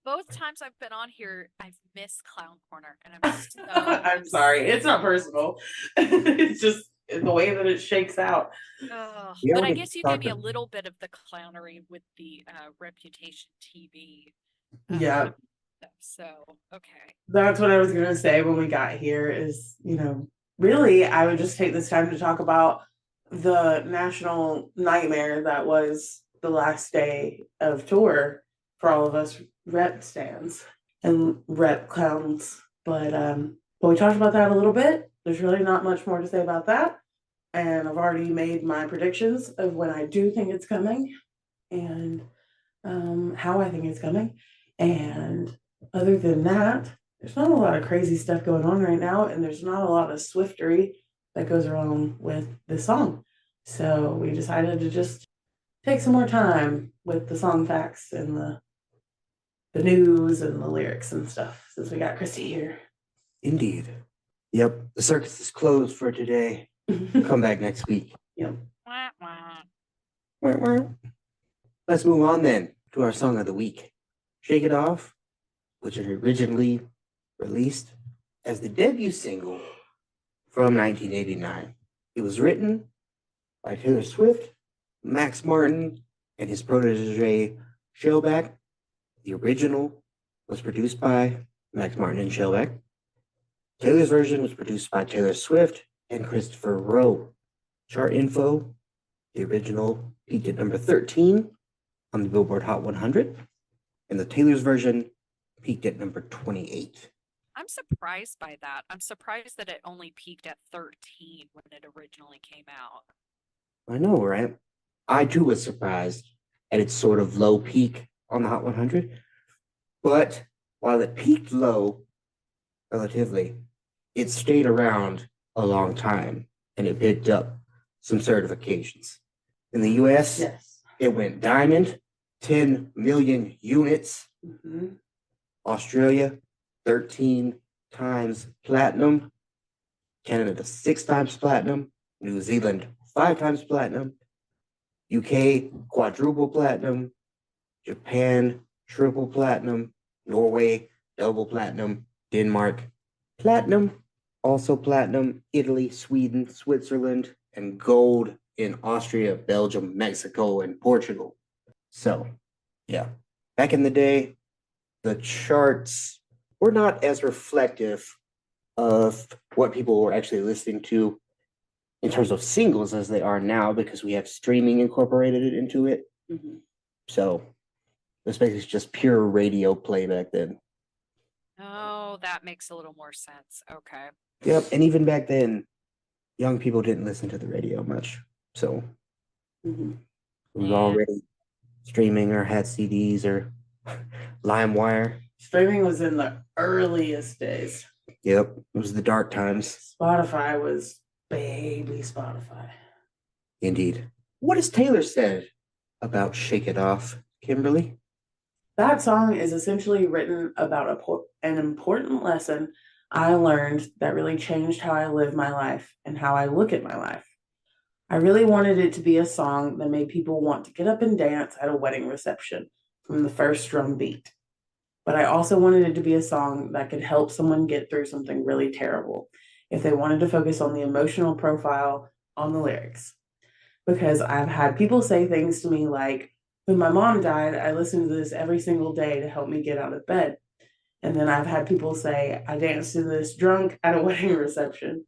both times I've been on here, I've missed Clown Corner, and I'm so I'm sorry. It's not personal. It's just the way that it shakes out. Ugh. We But I already guess you gave me a talked little bit of the clownery with the Reputation TV. Yeah. So, okay. That's what I was going to say when we got here is, really, I would just take this time to talk about the national nightmare that was the last day of tour for all of us rep stands and rep clowns. But we talked about that a little bit. There's really not much more to say about that. And I've already made my predictions of when I do think it's coming and how I think it's coming. And other than that, there's not a lot of crazy stuff going on right now, and there's not a lot of swiftery that goes along with the song. So we decided to just take some more time with the song facts and the news and the lyrics and stuff since we got Christy here. Indeed. Yep. The circus is closed for today. Come back next week. Yep. Wah, wah. Wah, wah. Let's move on then to our song of the week. Shake It Off, which was originally released as the debut single from 1989. It was written by Taylor Swift, Max Martin, and his protege Shellback. The original was produced by Max Martin and Shellback. Taylor's version was produced by Taylor Swift and Christopher Rowe. Chart info, the original peaked at number 13 on the Billboard Hot 100, and the Taylor's version peaked at number 28. I'm surprised by that. I'm surprised that it only peaked at 13 when it originally came out. I know, right? I too was surprised at its sort of low peak on the Hot 100. But while it peaked low, relatively, it stayed around a long time and it picked up some certifications. In the US, Yes. it went diamond, 10 million units. Mm-hmm. Australia, 13 times platinum. Canada, 6 times platinum. New Zealand, 5 times platinum. UK, quadruple platinum. Japan, triple platinum. Norway, double platinum. Denmark, platinum. Also platinum. Italy, Sweden, Switzerland, and gold in Austria, Belgium, Mexico, and Portugal. So, yeah. Back in the day, the charts were not as reflective of what people were actually listening to in terms of singles as they are now because we have streaming incorporated into it. Mm-hmm. So this basically is just pure radio play back then. Oh, that makes a little more sense. Okay. Yep. And even back then, young people didn't listen to the radio much. So Mm-hmm. it was Yeah. already streaming or had CDs or LimeWire. Streaming was in the earliest days. Yep. It was the dark times. Spotify was baby Spotify. Indeed. What has Taylor said about Shake It Off, Kimberly? That song is essentially written about an important lesson I learned that really changed how I live my life and how I look at my life. I really wanted it to be a song that made people want to get up and dance at a wedding reception from the first drum beat. But I also wanted it to be a song that could help someone get through something really terrible if they wanted to focus on the emotional profile on the lyrics. Because I've had people say things to me like, when my mom died, I listened to this every single day to help me get out of bed. And then I've had people say, I danced to this drunk at a wedding reception.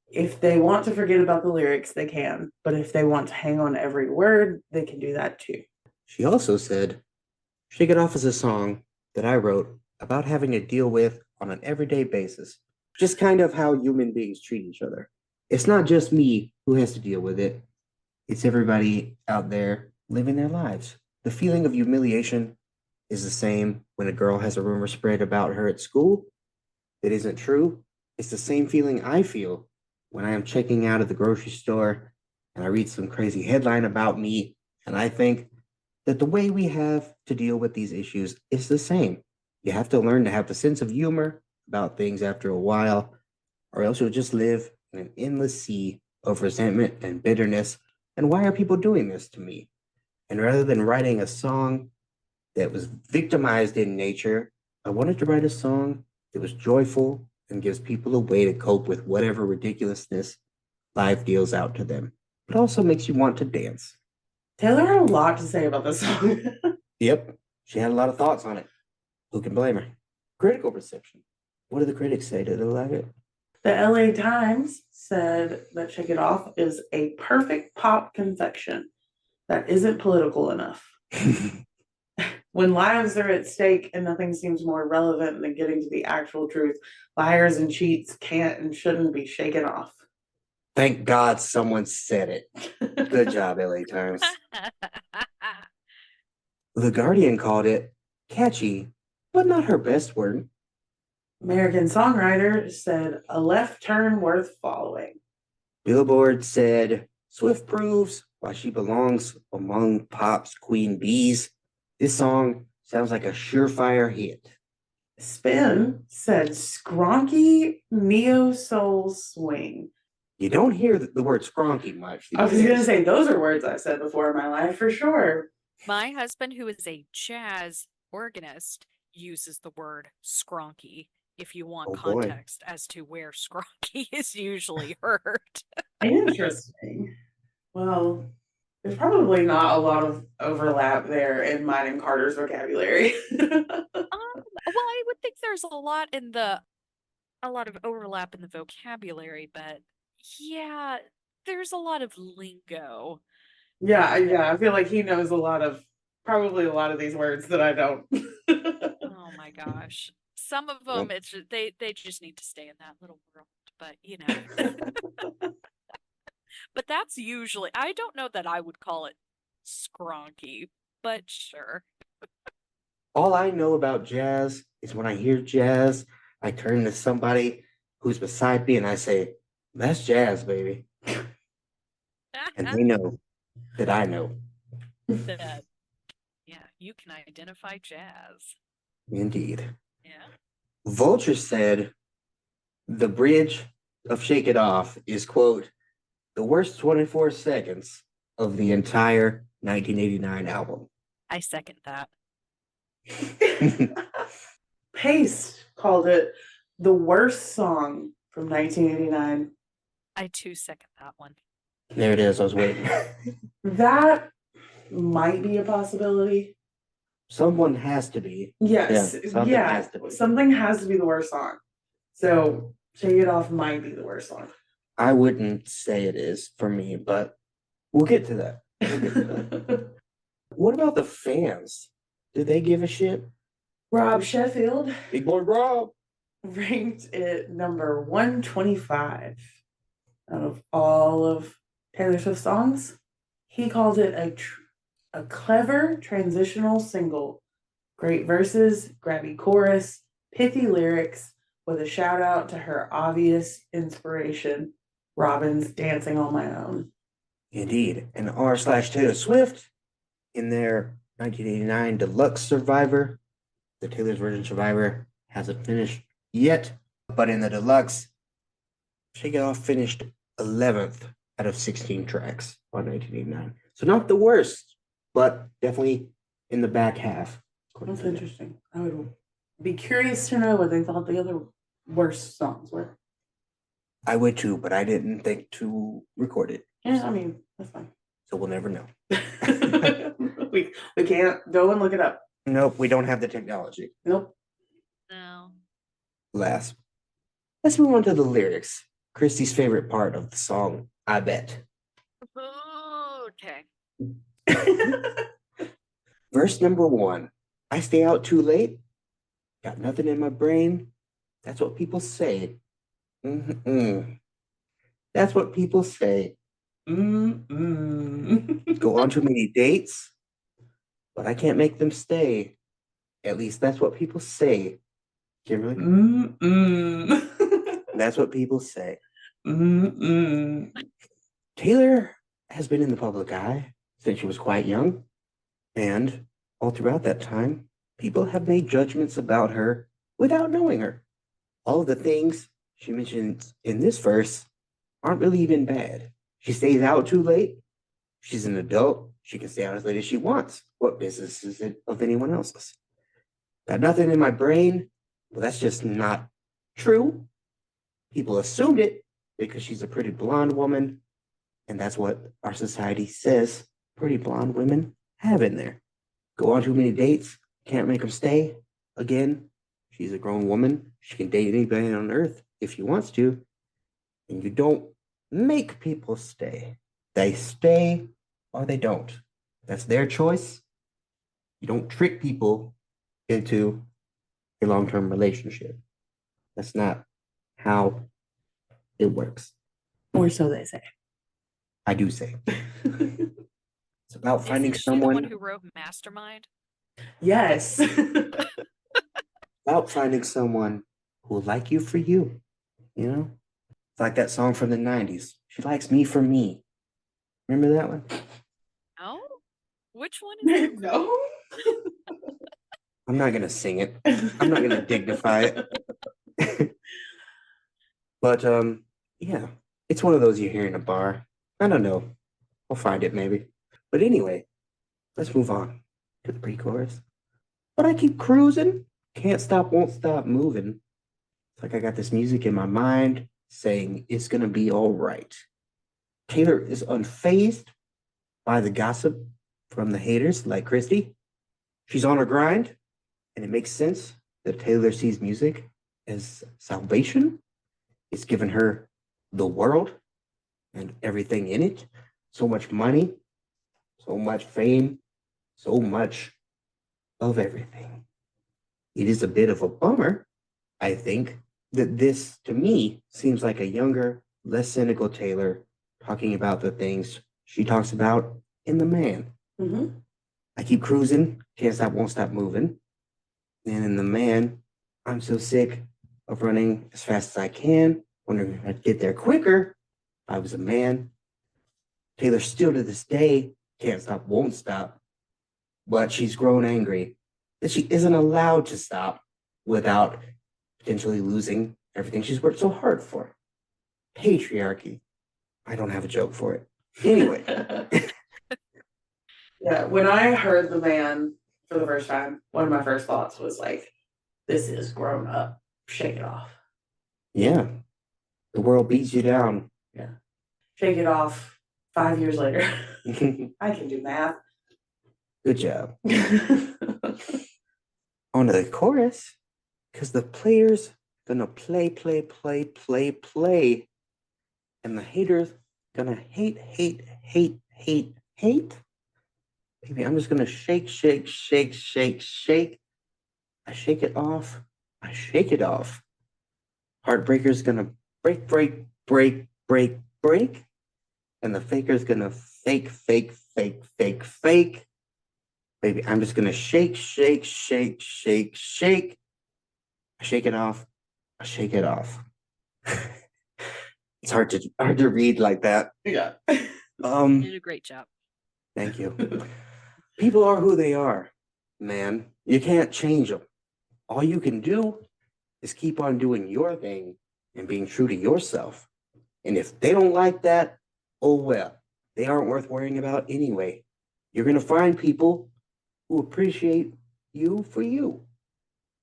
If they want to forget about the lyrics, they can. But if they want to hang on to every word, they can do that too. She also said, Shake It Off is a song that I wrote about having to deal with on an everyday basis. Just kind of how human beings treat each other. It's not just me who has to deal with it. It's everybody out there living their lives. The feeling of humiliation is the same when a girl has a rumor spread about her at school that isn't true. It's the same feeling I feel when I am checking out at the grocery store and I read some crazy headline about me and I think that the way we have to deal with these issues is the same. You have to learn to have a sense of humor about things after a while, or else you'll just live in an endless sea of resentment and bitterness. And why are people doing this to me? And rather than writing a song that was victimized in nature, I wanted to write a song that was joyful and gives people a way to cope with whatever ridiculousness life deals out to them, but also makes you want to dance. Taylor had a lot to say about this song. Yep, she had a lot of thoughts on it. Who can blame her? Critical reception. What do the critics say? Do they like it? The LA Times said that Shake It Off is a perfect pop confection that isn't political enough. When lives are at stake and nothing seems more relevant than getting to the actual truth, liars and cheats can't and shouldn't be shaken off. Thank God someone said it. Good job, LA Times. The Guardian called it catchy, but not her best word. American Songwriter said a left turn worth following. Billboard said Swift proves why she belongs among pop's queen bees. This song sounds like a surefire hit. Spin said skronky neo soul swing. You don't hear the word skronky much. I was going to say, those are words I've said before in my life for sure. My husband, who is a jazz organist, uses the word skronky if you want context as to where skronky is usually heard. Interesting. Well, there's probably not a lot of overlap there in mine and Carter's vocabulary. Well, I would think there's a lot of overlap in the vocabulary, but yeah, there's a lot of lingo. Yeah, I feel like he knows probably a lot of these words that I don't. Oh my gosh. Some of them, it's just, they just need to stay in that little world, but But that's usually, I don't know that I would call it skronky, but sure. All I know about jazz is when I hear jazz, I turn to somebody who's beside me and I say, "That's jazz, baby." And they know that I know. That, yeah, you can identify jazz. Indeed. Yeah. Vulture said the bridge of Shake It Off is, quote, the worst 24 seconds of the entire 1989 album. I second that. Paste called it the worst song from 1989. I too second that one. There it is. I was waiting. That might be a possibility. Someone has to be. Yes. Something has to be. Something has to be the worst song. So Shake It Off might be the worst song. I wouldn't say it is for me, but we'll get to that. What about the fans? Did they give a shit? Rob Sheffield Big boy Rob ranked it number 125 out of all of Taylor Swift songs. He called it a clever transitional single. Great verses, grabby chorus, pithy lyrics, with a shout out to her obvious inspiration, Robin's Dancing on My Own. Indeed. And r/Taylor Swift in their 1989 Deluxe Survivor. The Taylor's version Survivor hasn't finished yet, but in the Deluxe, Shake It Off finished 11th out of 16 tracks on 1989. So not the worst, but definitely in the back half. That's interesting. I would be curious to know what they thought the other worst songs were. I would too, but I didn't think to record it. Yeah, I mean, that's fine. So we'll never know. we can't go and look it up. Nope, we don't have the technology. Nope. No. Let's move on to the lyrics. Christie's favorite part of the song, I bet. Okay. Verse number 1. I stay out too late. Got nothing in my brain. That's what people say. That's what people say. Go on too many dates, but I can't make them stay. At least that's what people say. Kimberly, that's what people say. Taylor has been in the public eye since she was quite young, and all throughout that time, people have made judgments about her without knowing her. All of the things she mentions in this verse aren't really even bad. She stays out too late. She's an adult. She can stay out as late as she wants. What business is it of anyone else's? Got nothing in my brain. Well, that's just not true. People assumed it because she's a pretty blonde woman, and that's what our society says pretty blonde women have in there. Go on too many dates, can't make them stay. Again, she's a grown woman. She can date anybody on earth if she wants to. And you don't make people stay. They stay or they don't. That's their choice. You don't trick people into a long-term relationship. That's not how it works. Or so they say. I do say. It's about finding Isn't she the one someone. who wrote Mastermind? Yes. About finding someone who will like you for you. You know? It's like that song from the 90s. She likes me for me. Remember that one? No? Which one is it? No. I'm not gonna sing it. I'm not gonna dignify it. But yeah, it's one of those you hear in a bar. I don't know. I'll find it maybe. But anyway, let's move on to the pre-chorus. But I keep cruising, can't stop, won't stop moving. It's like I got this music in my mind saying it's gonna be all right. Taylor is unfazed by the gossip from the haters like Christie. She's on her grind, and it makes sense that Taylor sees music as salvation. It's given her the world and everything in it. So much money, so much fame, so much of everything. It is a bit of a bummer, I think, that this, to me, seems like a younger, less cynical Taylor talking about the things she talks about in The Man. Mm-hmm. I keep cruising, can't stop, won't stop moving. And in The Man, I'm so sick of running as fast as I can, wondering if I'd get there quicker if I was a man. Taylor still to this day can't stop, won't stop, but she's grown angry that she isn't allowed to stop without potentially losing everything she's worked so hard for. Patriarchy. I don't have a joke for it. Anyway. Yeah, when I heard The Man for the first time, one of my first thoughts was like, this is grown up. Shake it off. Yeah. The world beats you down. Yeah. Shake it off 5 years later. Good I can do math. job. On to the chorus, because the players gonna play, and the haters gonna hate. Baby, I'm just gonna shake. I shake it off. Heartbreaker's gonna break. And the faker's gonna fake. Baby, I'm just gonna shake. I shake it off. It's hard to read like that. Yeah. You did a great job. Thank you. People are who they are, man. You can't change them. All you can do is keep on doing your thing and being true to yourself. And if they don't like that, oh well, they aren't worth worrying about anyway. You're going to find people who appreciate you for you.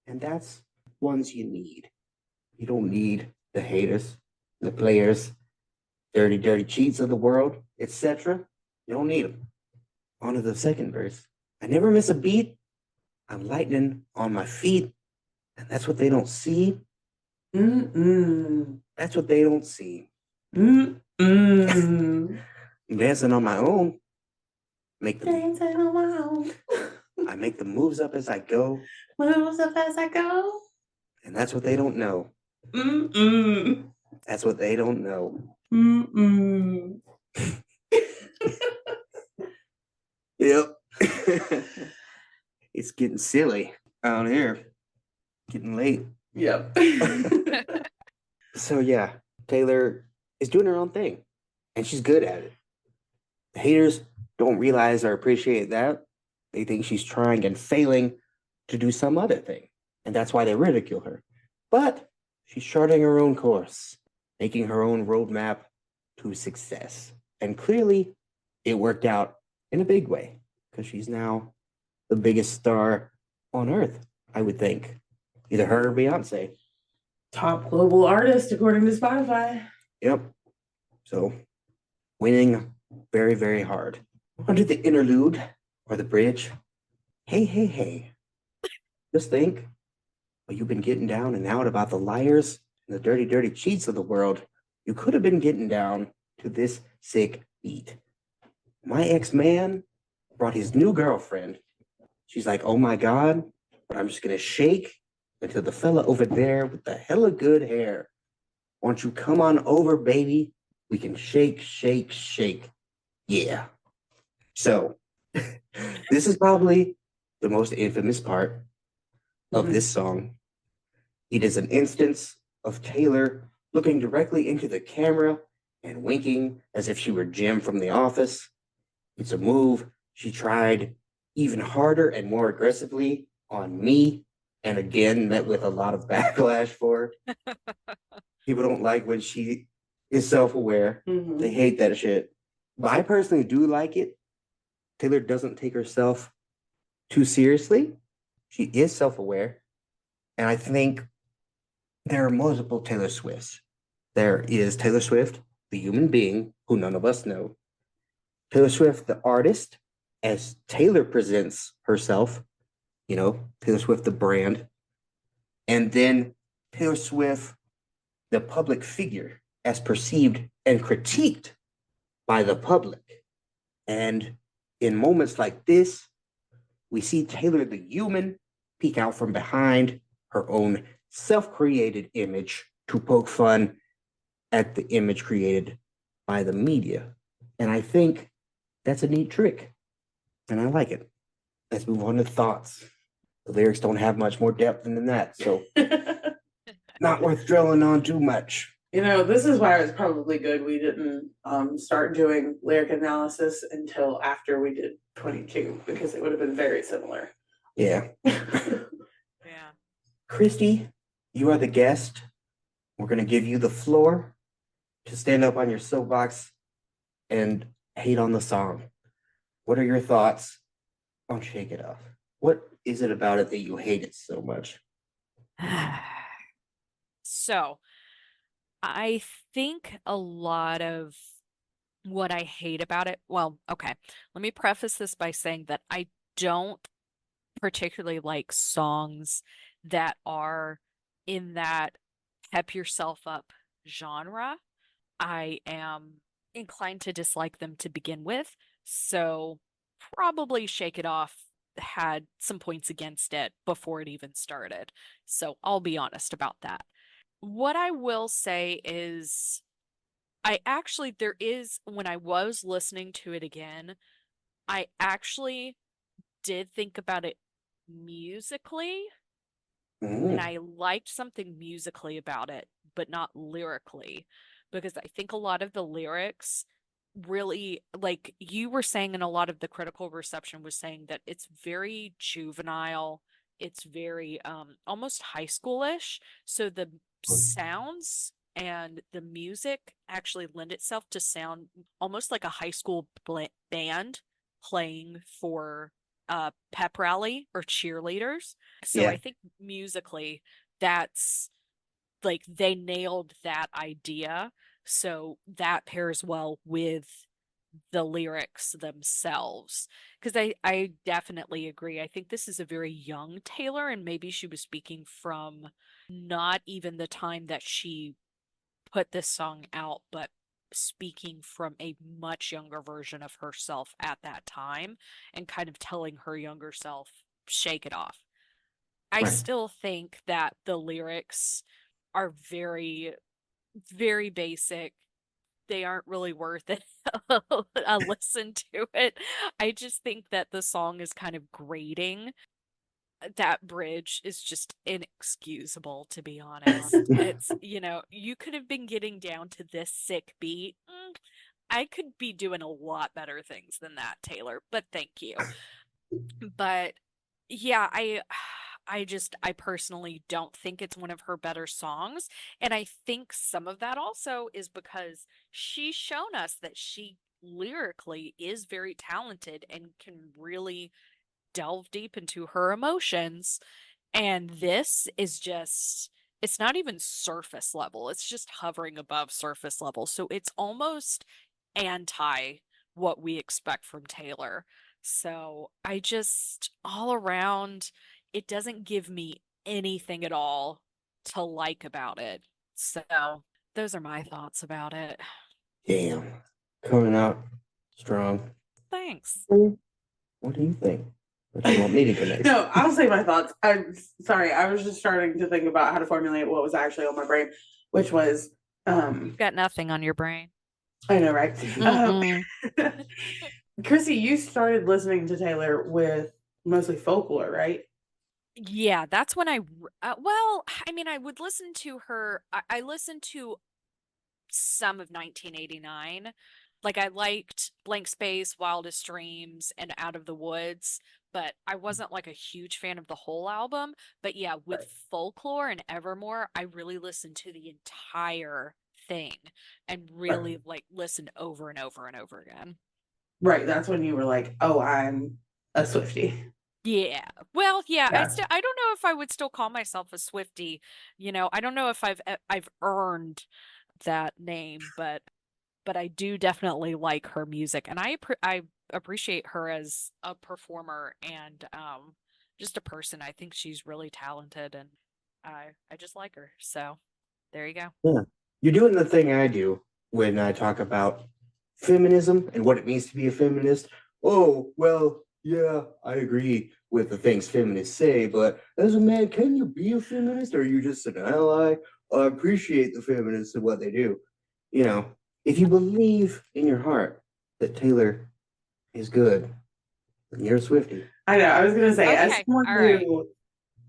And that's ones you need. You don't need the haters, the players, dirty cheats of the world, etc. You don't need them. On to the second verse. I never miss a beat. I'm lightning on my feet. And that's what they don't see. That's what they don't see. I'm dancing on my own. I make the moves up as I go. And that's what they don't know. That's what they don't know. Yep. It's getting silly out here. Getting late. Yep. So yeah, Taylor is doing her own thing, and she's good at it. The haters don't realize or appreciate that. They think she's trying and failing to do some other thing, and that's why they ridicule her. But she's charting her own course, making her own roadmap to success. And clearly, it worked out in a big way because she's now the biggest star on earth, I would think. Either her or Beyonce. Top global artist according to Spotify. Yep. So winning very, very hard. Under the interlude or the bridge, hey, hey, hey. Just think, well, you've been getting down and out about the liars and the dirty, dirty cheats of the world. You could have been getting down to this sick beat. My ex-man brought his new girlfriend. She's like, oh my God, but I'm just going to shake until the fella over there with the hella good hair. Won't you come on over, baby? We can shake, shake, shake. Yeah. So, this is probably the most infamous part of this song. It is an instance of Taylor looking directly into the camera and winking as if she were Jim from The Office. It's a move she tried even harder and more aggressively on me, and again met with a lot of backlash for. People don't like when she is self-aware. They hate that shit. But I personally do like it. Taylor doesn't take herself too seriously. She is self-aware. And I think there are multiple Taylor Swifts. There is Taylor Swift, the human being who none of us know. Taylor Swift, the artist, as Taylor presents herself, Taylor Swift, the brand. And then Taylor Swift, the public figure, as perceived and critiqued by the public. And in moments like this, we see Taylor, the human, peek out from behind her own self-created image to poke fun at the image created by the media. And I think that's a neat trick, and I like it. Let's move on to thoughts. The lyrics don't have much more depth than that, so not worth drilling on too much. This is why it's probably good we didn't start doing lyric analysis until after we did 22, because it would have been very similar. Yeah. Yeah. Christy, you are the guest. We're going to give you the floor to stand up on your soapbox and hate on the song. What are your thoughts on Shake It Off? What is it about it that you hate it so much? So, I think a lot of what I hate about it, well, okay, let me preface this by saying that I don't particularly like songs that are in that pep yourself up genre. I am inclined to dislike them to begin with, so probably Shake It Off had some points against it before it even started. So I'll be honest about that. What I will say is, when I was listening to it again, I actually did think about it musically, and I liked something musically about it, but not lyrically, because I think a lot of the lyrics really, like you were saying, and a lot of the critical reception was saying that it's very juvenile, it's very almost high schoolish. So the sounds and the music actually lend itself to sound almost like a high school band playing for a pep rally or cheerleaders. So I think musically, that's like they nailed that idea. So that pairs well with the lyrics themselves. Because I definitely agree. I think this is a very young Taylor, and maybe she was speaking from not even the time that she put this song out, but speaking from a much younger version of herself at that time and kind of telling her younger self, shake it off. I still think that the lyrics are very, very basic. they aren't really worth it. A listen to it. I just think that the song is kind of grating. That bridge is just inexcusable, to be honest. It's, you could have been getting down to this sick beat. I could be doing a lot better things than that, Taylor, but thank you. But yeah, I personally don't think it's one of her better songs. And I think some of that also is because she's shown us that she lyrically is very talented and can really delve deep into her emotions. And this is just, it's not even surface level, it's just hovering above surface level. So it's almost anti what we expect from Taylor. So I just, all around, it doesn't give me anything at all to like about it. So those are my thoughts about it. Damn. Coming out strong. Thanks. What do you think? What do you want me to go next? No, I'll say my thoughts. I'm sorry. I was just starting to think about how to formulate what was actually on my brain, which was You've got nothing on your brain. I know, right? Chrissy, you started listening to Taylor with mostly folklore, right? Yeah, that's when well, I mean, I would listen to her. I listened to some of 1989. Like, I liked Blank Space, Wildest Dreams, and Out of the Woods, but I wasn't like a huge fan of the whole album. But yeah, with Right. Folklore and Evermore, I really listened to the entire thing and really like listened over and over and over again. Right. That's when you were like, oh, I'm a Swiftie. Yeah. Well, yeah, Yeah. I don't know if I would still call myself a Swiftie. I don't know if I've earned that name, but I do definitely like her music, and I appreciate her as a performer and just a person. I think she's really talented, and I just like her. So there you go. Yeah. You're doing the thing I do when I talk about feminism and what it means to be a feminist. Oh, well, yeah, I agree with the things feminists say, but as a man, can you be a feminist or are you just an ally? I appreciate the feminists and what they do. If you believe in your heart that Taylor is good, then you're a Swiftie. I know. I was gonna say, as Okay, someone all right. who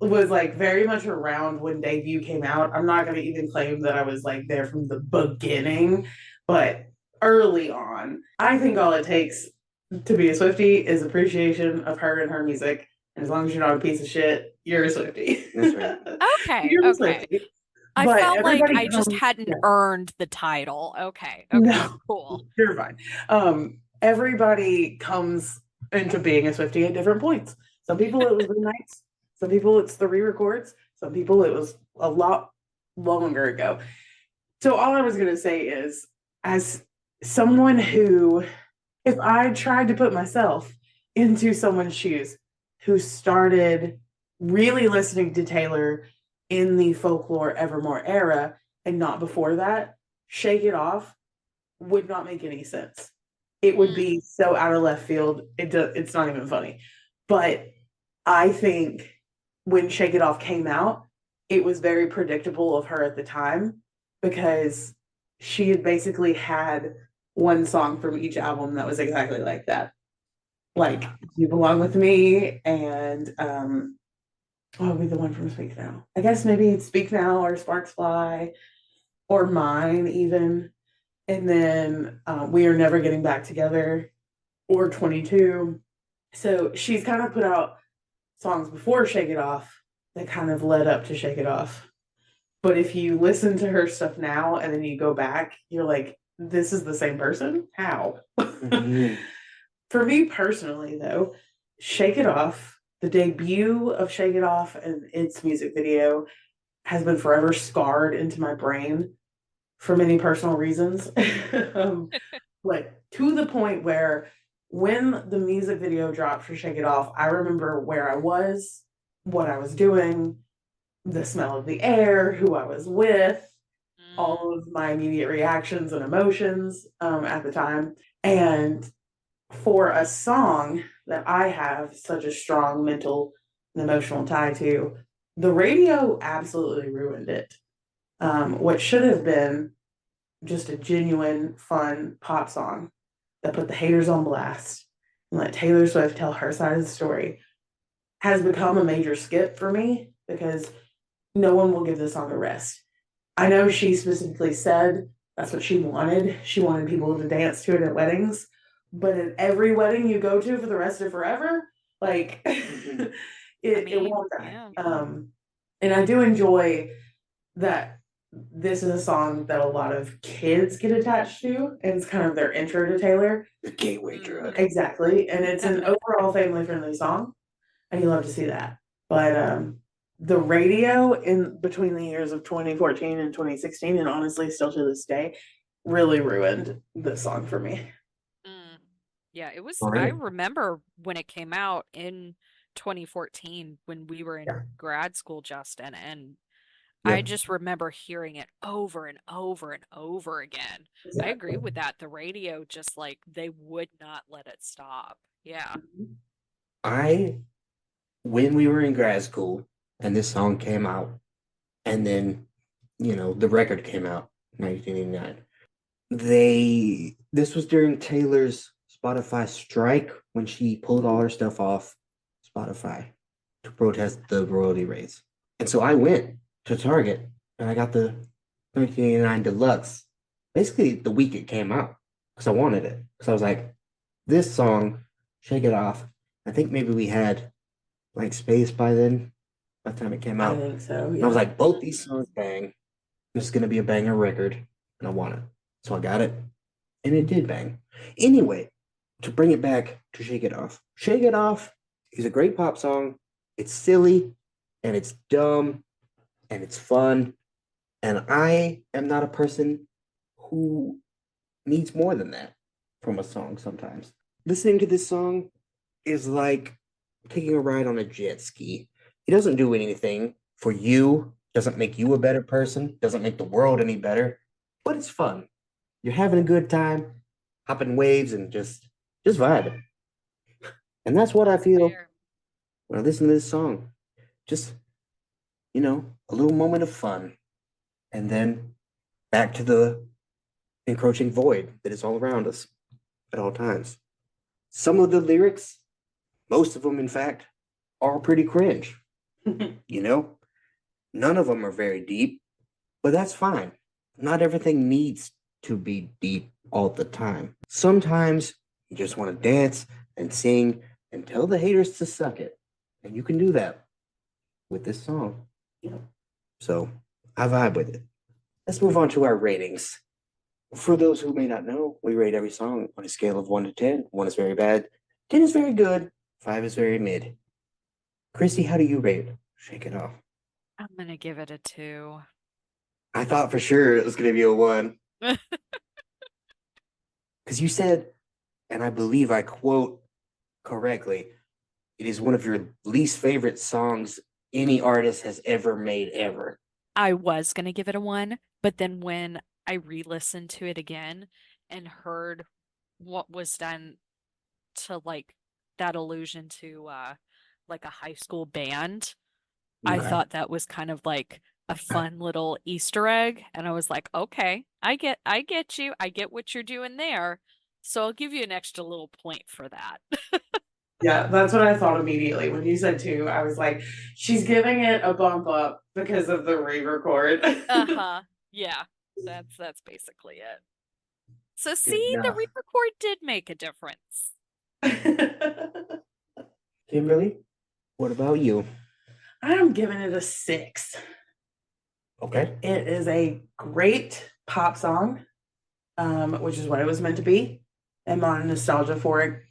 was like very much around when Debut came out, I'm not gonna even claim that I was like there from the beginning, but early on, I think all it takes to be a Swiftie is appreciation of her and her music. And as long as you're not a piece of shit, you're a Swiftie. That's right. Okay, You're a okay. Swiftie. I But felt like everybody I just comes, hadn't yeah. earned the title. Okay, No, cool. you're fine. Everybody comes into being a Swiftie at different points. Some people it was the nights, some people it's the re-records, some people it was a lot longer ago. So all I was gonna say is, as someone who, if I tried to put myself into someone's shoes who started really listening to Taylor in the Folklore Evermore era and not before that, Shake It Off would not make any sense. It would be so out of left field. It's not even funny. But I think when Shake It Off came out, it was very predictable of her at the time because she had basically had one song from each album that was exactly like that. Like You Belong With Me and what would be the one from Speak Now? I guess maybe Speak Now or Sparks Fly or Mine even. And then We Are Never Getting Back Together or 22. So she's kind of put out songs before Shake It Off that kind of led up to Shake It Off. But if you listen to her stuff now and then you go back, you're like, this is the same person? How? Mhm. For me personally, though, Shake It Off, the debut of Shake It Off and its music video has been forever scarred into my brain for many personal reasons. Like to the point where when the music video dropped for Shake It Off, I remember where I was, what I was doing, the smell of the air, who I was with, all of my immediate reactions and emotions at the time. And for a song that I have such a strong mental and emotional tie to, the radio absolutely ruined it. What should have been just a genuine, fun pop song that put the haters on blast and let Taylor Swift tell her side of the story has become a major skip for me because no one will give this song a rest. I know she specifically said that's what she wanted. She wanted people to dance to it at weddings. But at every wedding you go to for the rest of forever, like it won't die. yeah. And I do enjoy that this is a song that a lot of kids get attached to, and it's kind of their intro to Taylor. The gateway drug. Exactly. And it's an overall family friendly song, and you love to see that. But the radio in between the years of 2014 and 2016, and honestly still to this day, really ruined this song for me. Yeah, it was. Oh, I really? remember when it came out in 2014 when we were in Yeah. grad school, Justin, and I Yep. just remember hearing it over and over and over again. I agree with that. The radio just like they would not let it stop. Yeah. When we were in grad school and this song came out, and then, the record came out, 1989. This was during Taylor's Spotify strike when she pulled all her stuff off Spotify to protest the royalty rates. And so I went to Target and I got the 1989 Deluxe basically the week it came out because I wanted it. Because I was like, this song, Shake It Off. I think maybe we had Blank Space by then, by the time it came I out. think so. And Yeah. I was like, both these songs bang. This is going to be a banger record, and I want it. So I got it, and it did bang. Anyway, to bring it back to Shake It Off. Shake It Off is a great pop song. It's silly, and it's dumb, and it's fun. And I am not a person who needs more than that from a song sometimes. Listening to this song is like taking a ride on a jet ski. It doesn't do anything for you, doesn't make you a better person, doesn't make the world any better, but it's fun. You're having a good time, hopping waves and just vibing. And that's what I feel Fair. when I listen to this song. Just, a little moment of fun. And then back to the encroaching void that is all around us at all times. Some of the lyrics, most of them, in fact, are pretty cringe. None of them are very deep, but that's fine. Not everything needs to be deep all the time. Sometimes you just want to dance and sing and tell the haters to suck it. And you can do that with this song. So I vibe with it. Let's move on to our ratings. For those who may not know, we rate every song on a scale of 1 to 10. 1 is very bad, 10 is very good, 5 is very mid. Christy, how do you rate Shake It Off? I'm gonna give it a 2. I thought for sure it was going to be a 1. Because you said, and I believe I quote correctly, it is one of your least favorite songs any artist has ever made ever. I was gonna give it a 1, but then when I re-listened to it again and heard what was done to like that allusion to like a high school band, I Okay. thought that was kind of like a fun little Easter egg, and I was like, okay, I get you. I get what you're doing there. So I'll give you an extra little point for that. Yeah, that's what I thought immediately when you said 2. I was like, she's giving it a bump up because of the re-record. Uh-huh. Yeah. That's basically it. So Good see, the enough. re-record did make a difference. Kimberly, what about you? I'm giving it a 6. Okay. It is a great pop song, which is what it was meant to be. And my nostalgia for it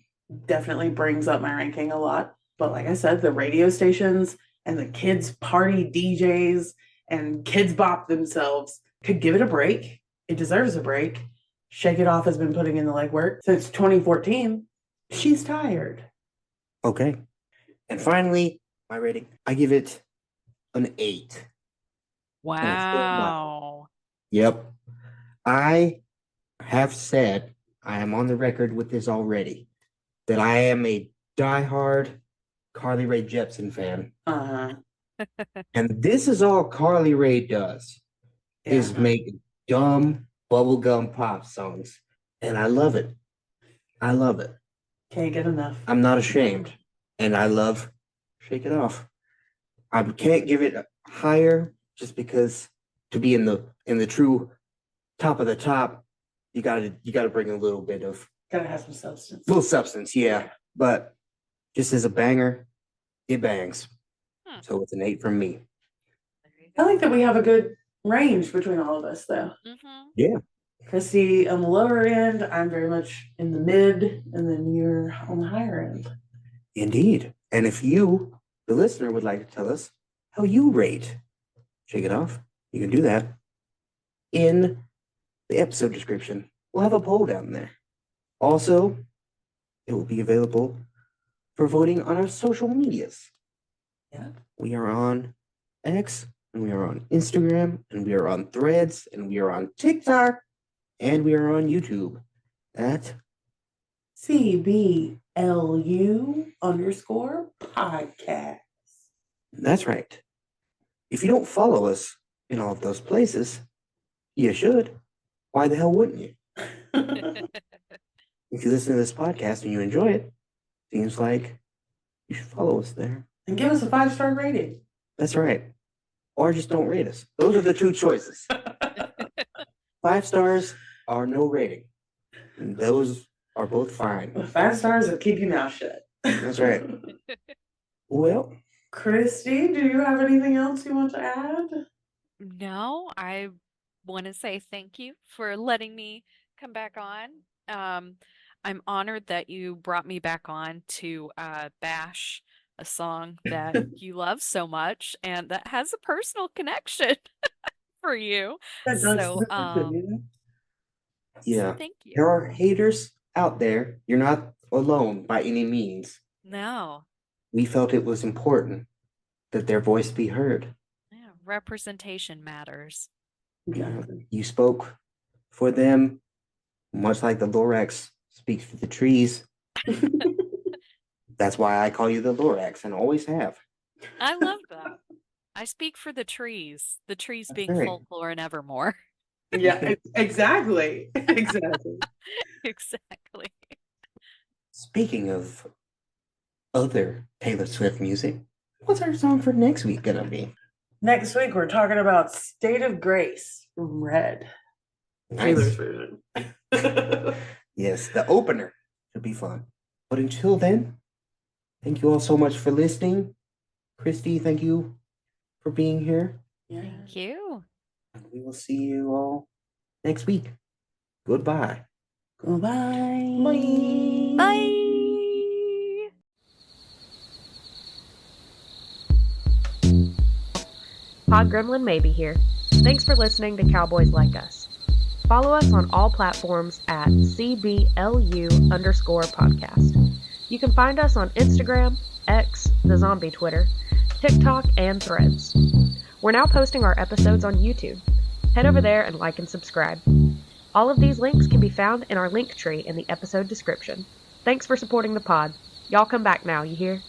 definitely brings up my ranking a lot. But like I said, the radio stations and the kids' party DJs and Kids Bop themselves could give it a break. It deserves a break. Shake It Off has been putting in the legwork since 2014. She's tired. Okay. And finally, my rating, I give it an 8. And I stand by it. Wow. Yep. I have said, I am on the record with this already, that I am a diehard Carly Rae Jepsen fan. Uh-huh. And this is all Carly Rae does, is Yeah. make dumb, bubblegum pop songs. And I love it. I love it. Can't get enough. I'm not ashamed. And I love Shake It Off. I can't give it higher just because to be in the true top of the top, you gotta bring a little bit of Gotta have some substance. little substance, yeah. But just as a banger, it bangs. So it's an 8 from me. I think that we have a good range between all of us, though. Mm-hmm. Yeah. Christy on the lower end, I'm very much in the mid, and then you're on the higher end. Indeed. And if you, the listener, would like to tell us how you rate Shake It Off, you can do that in the episode description. We'll have a poll down there. Also, it will be available for voting on our social medias. Yeah. We are on X, and we are on Instagram, and we are on Threads, and we are on TikTok, and we are on YouTube at CBLU_podcast. That's right. If you don't follow us in all of those places, you should. Why the hell wouldn't you? If you listen to this podcast and you enjoy it, seems like you should follow us there. And give us a 5-star rating. That's right. Or just don't rate us. Those are the two choices. 5 stars are no rating. And those are both fine. 5 stars will keep your mouth shut. That's right. Well, Christy, do you have anything else you want to add? No, I want to say thank you for letting me come back on. I'm honored that you brought me back on to bash a song that you love so much and that has a personal connection for you. So, yeah. thank you. There are haters out there. You're not alone by any means. No. We felt it was important that their voice be heard. Yeah, representation matters. You spoke for them, much like the Lorax speaks for the trees. That's why I call you the Lorax and always have. I love that. I speak for the trees being right. folklore and evermore. Yeah, exactly. Exactly. Exactly. Speaking of other Taylor Swift music, what's our song for next week gonna be? Next week, we're talking about State of Grace from Red. Taylor's version. Yes, the opener should be fun. But until then, thank you all so much for listening. Christy, thank you for being here. Yeah. Thank you. We will see you all next week. Goodbye. Goodbye. Bye. Pod Gremlin may be here. Thanks for listening to Cowboys Like Us. Follow us on all platforms at CBLU_podcast. You can find us on Instagram, X, the zombie Twitter, TikTok, and Threads. We're now posting our episodes on YouTube. Head over there and like and subscribe. All of these links can be found in our link tree in the episode description. Thanks for supporting the pod. Y'all come back now, you hear?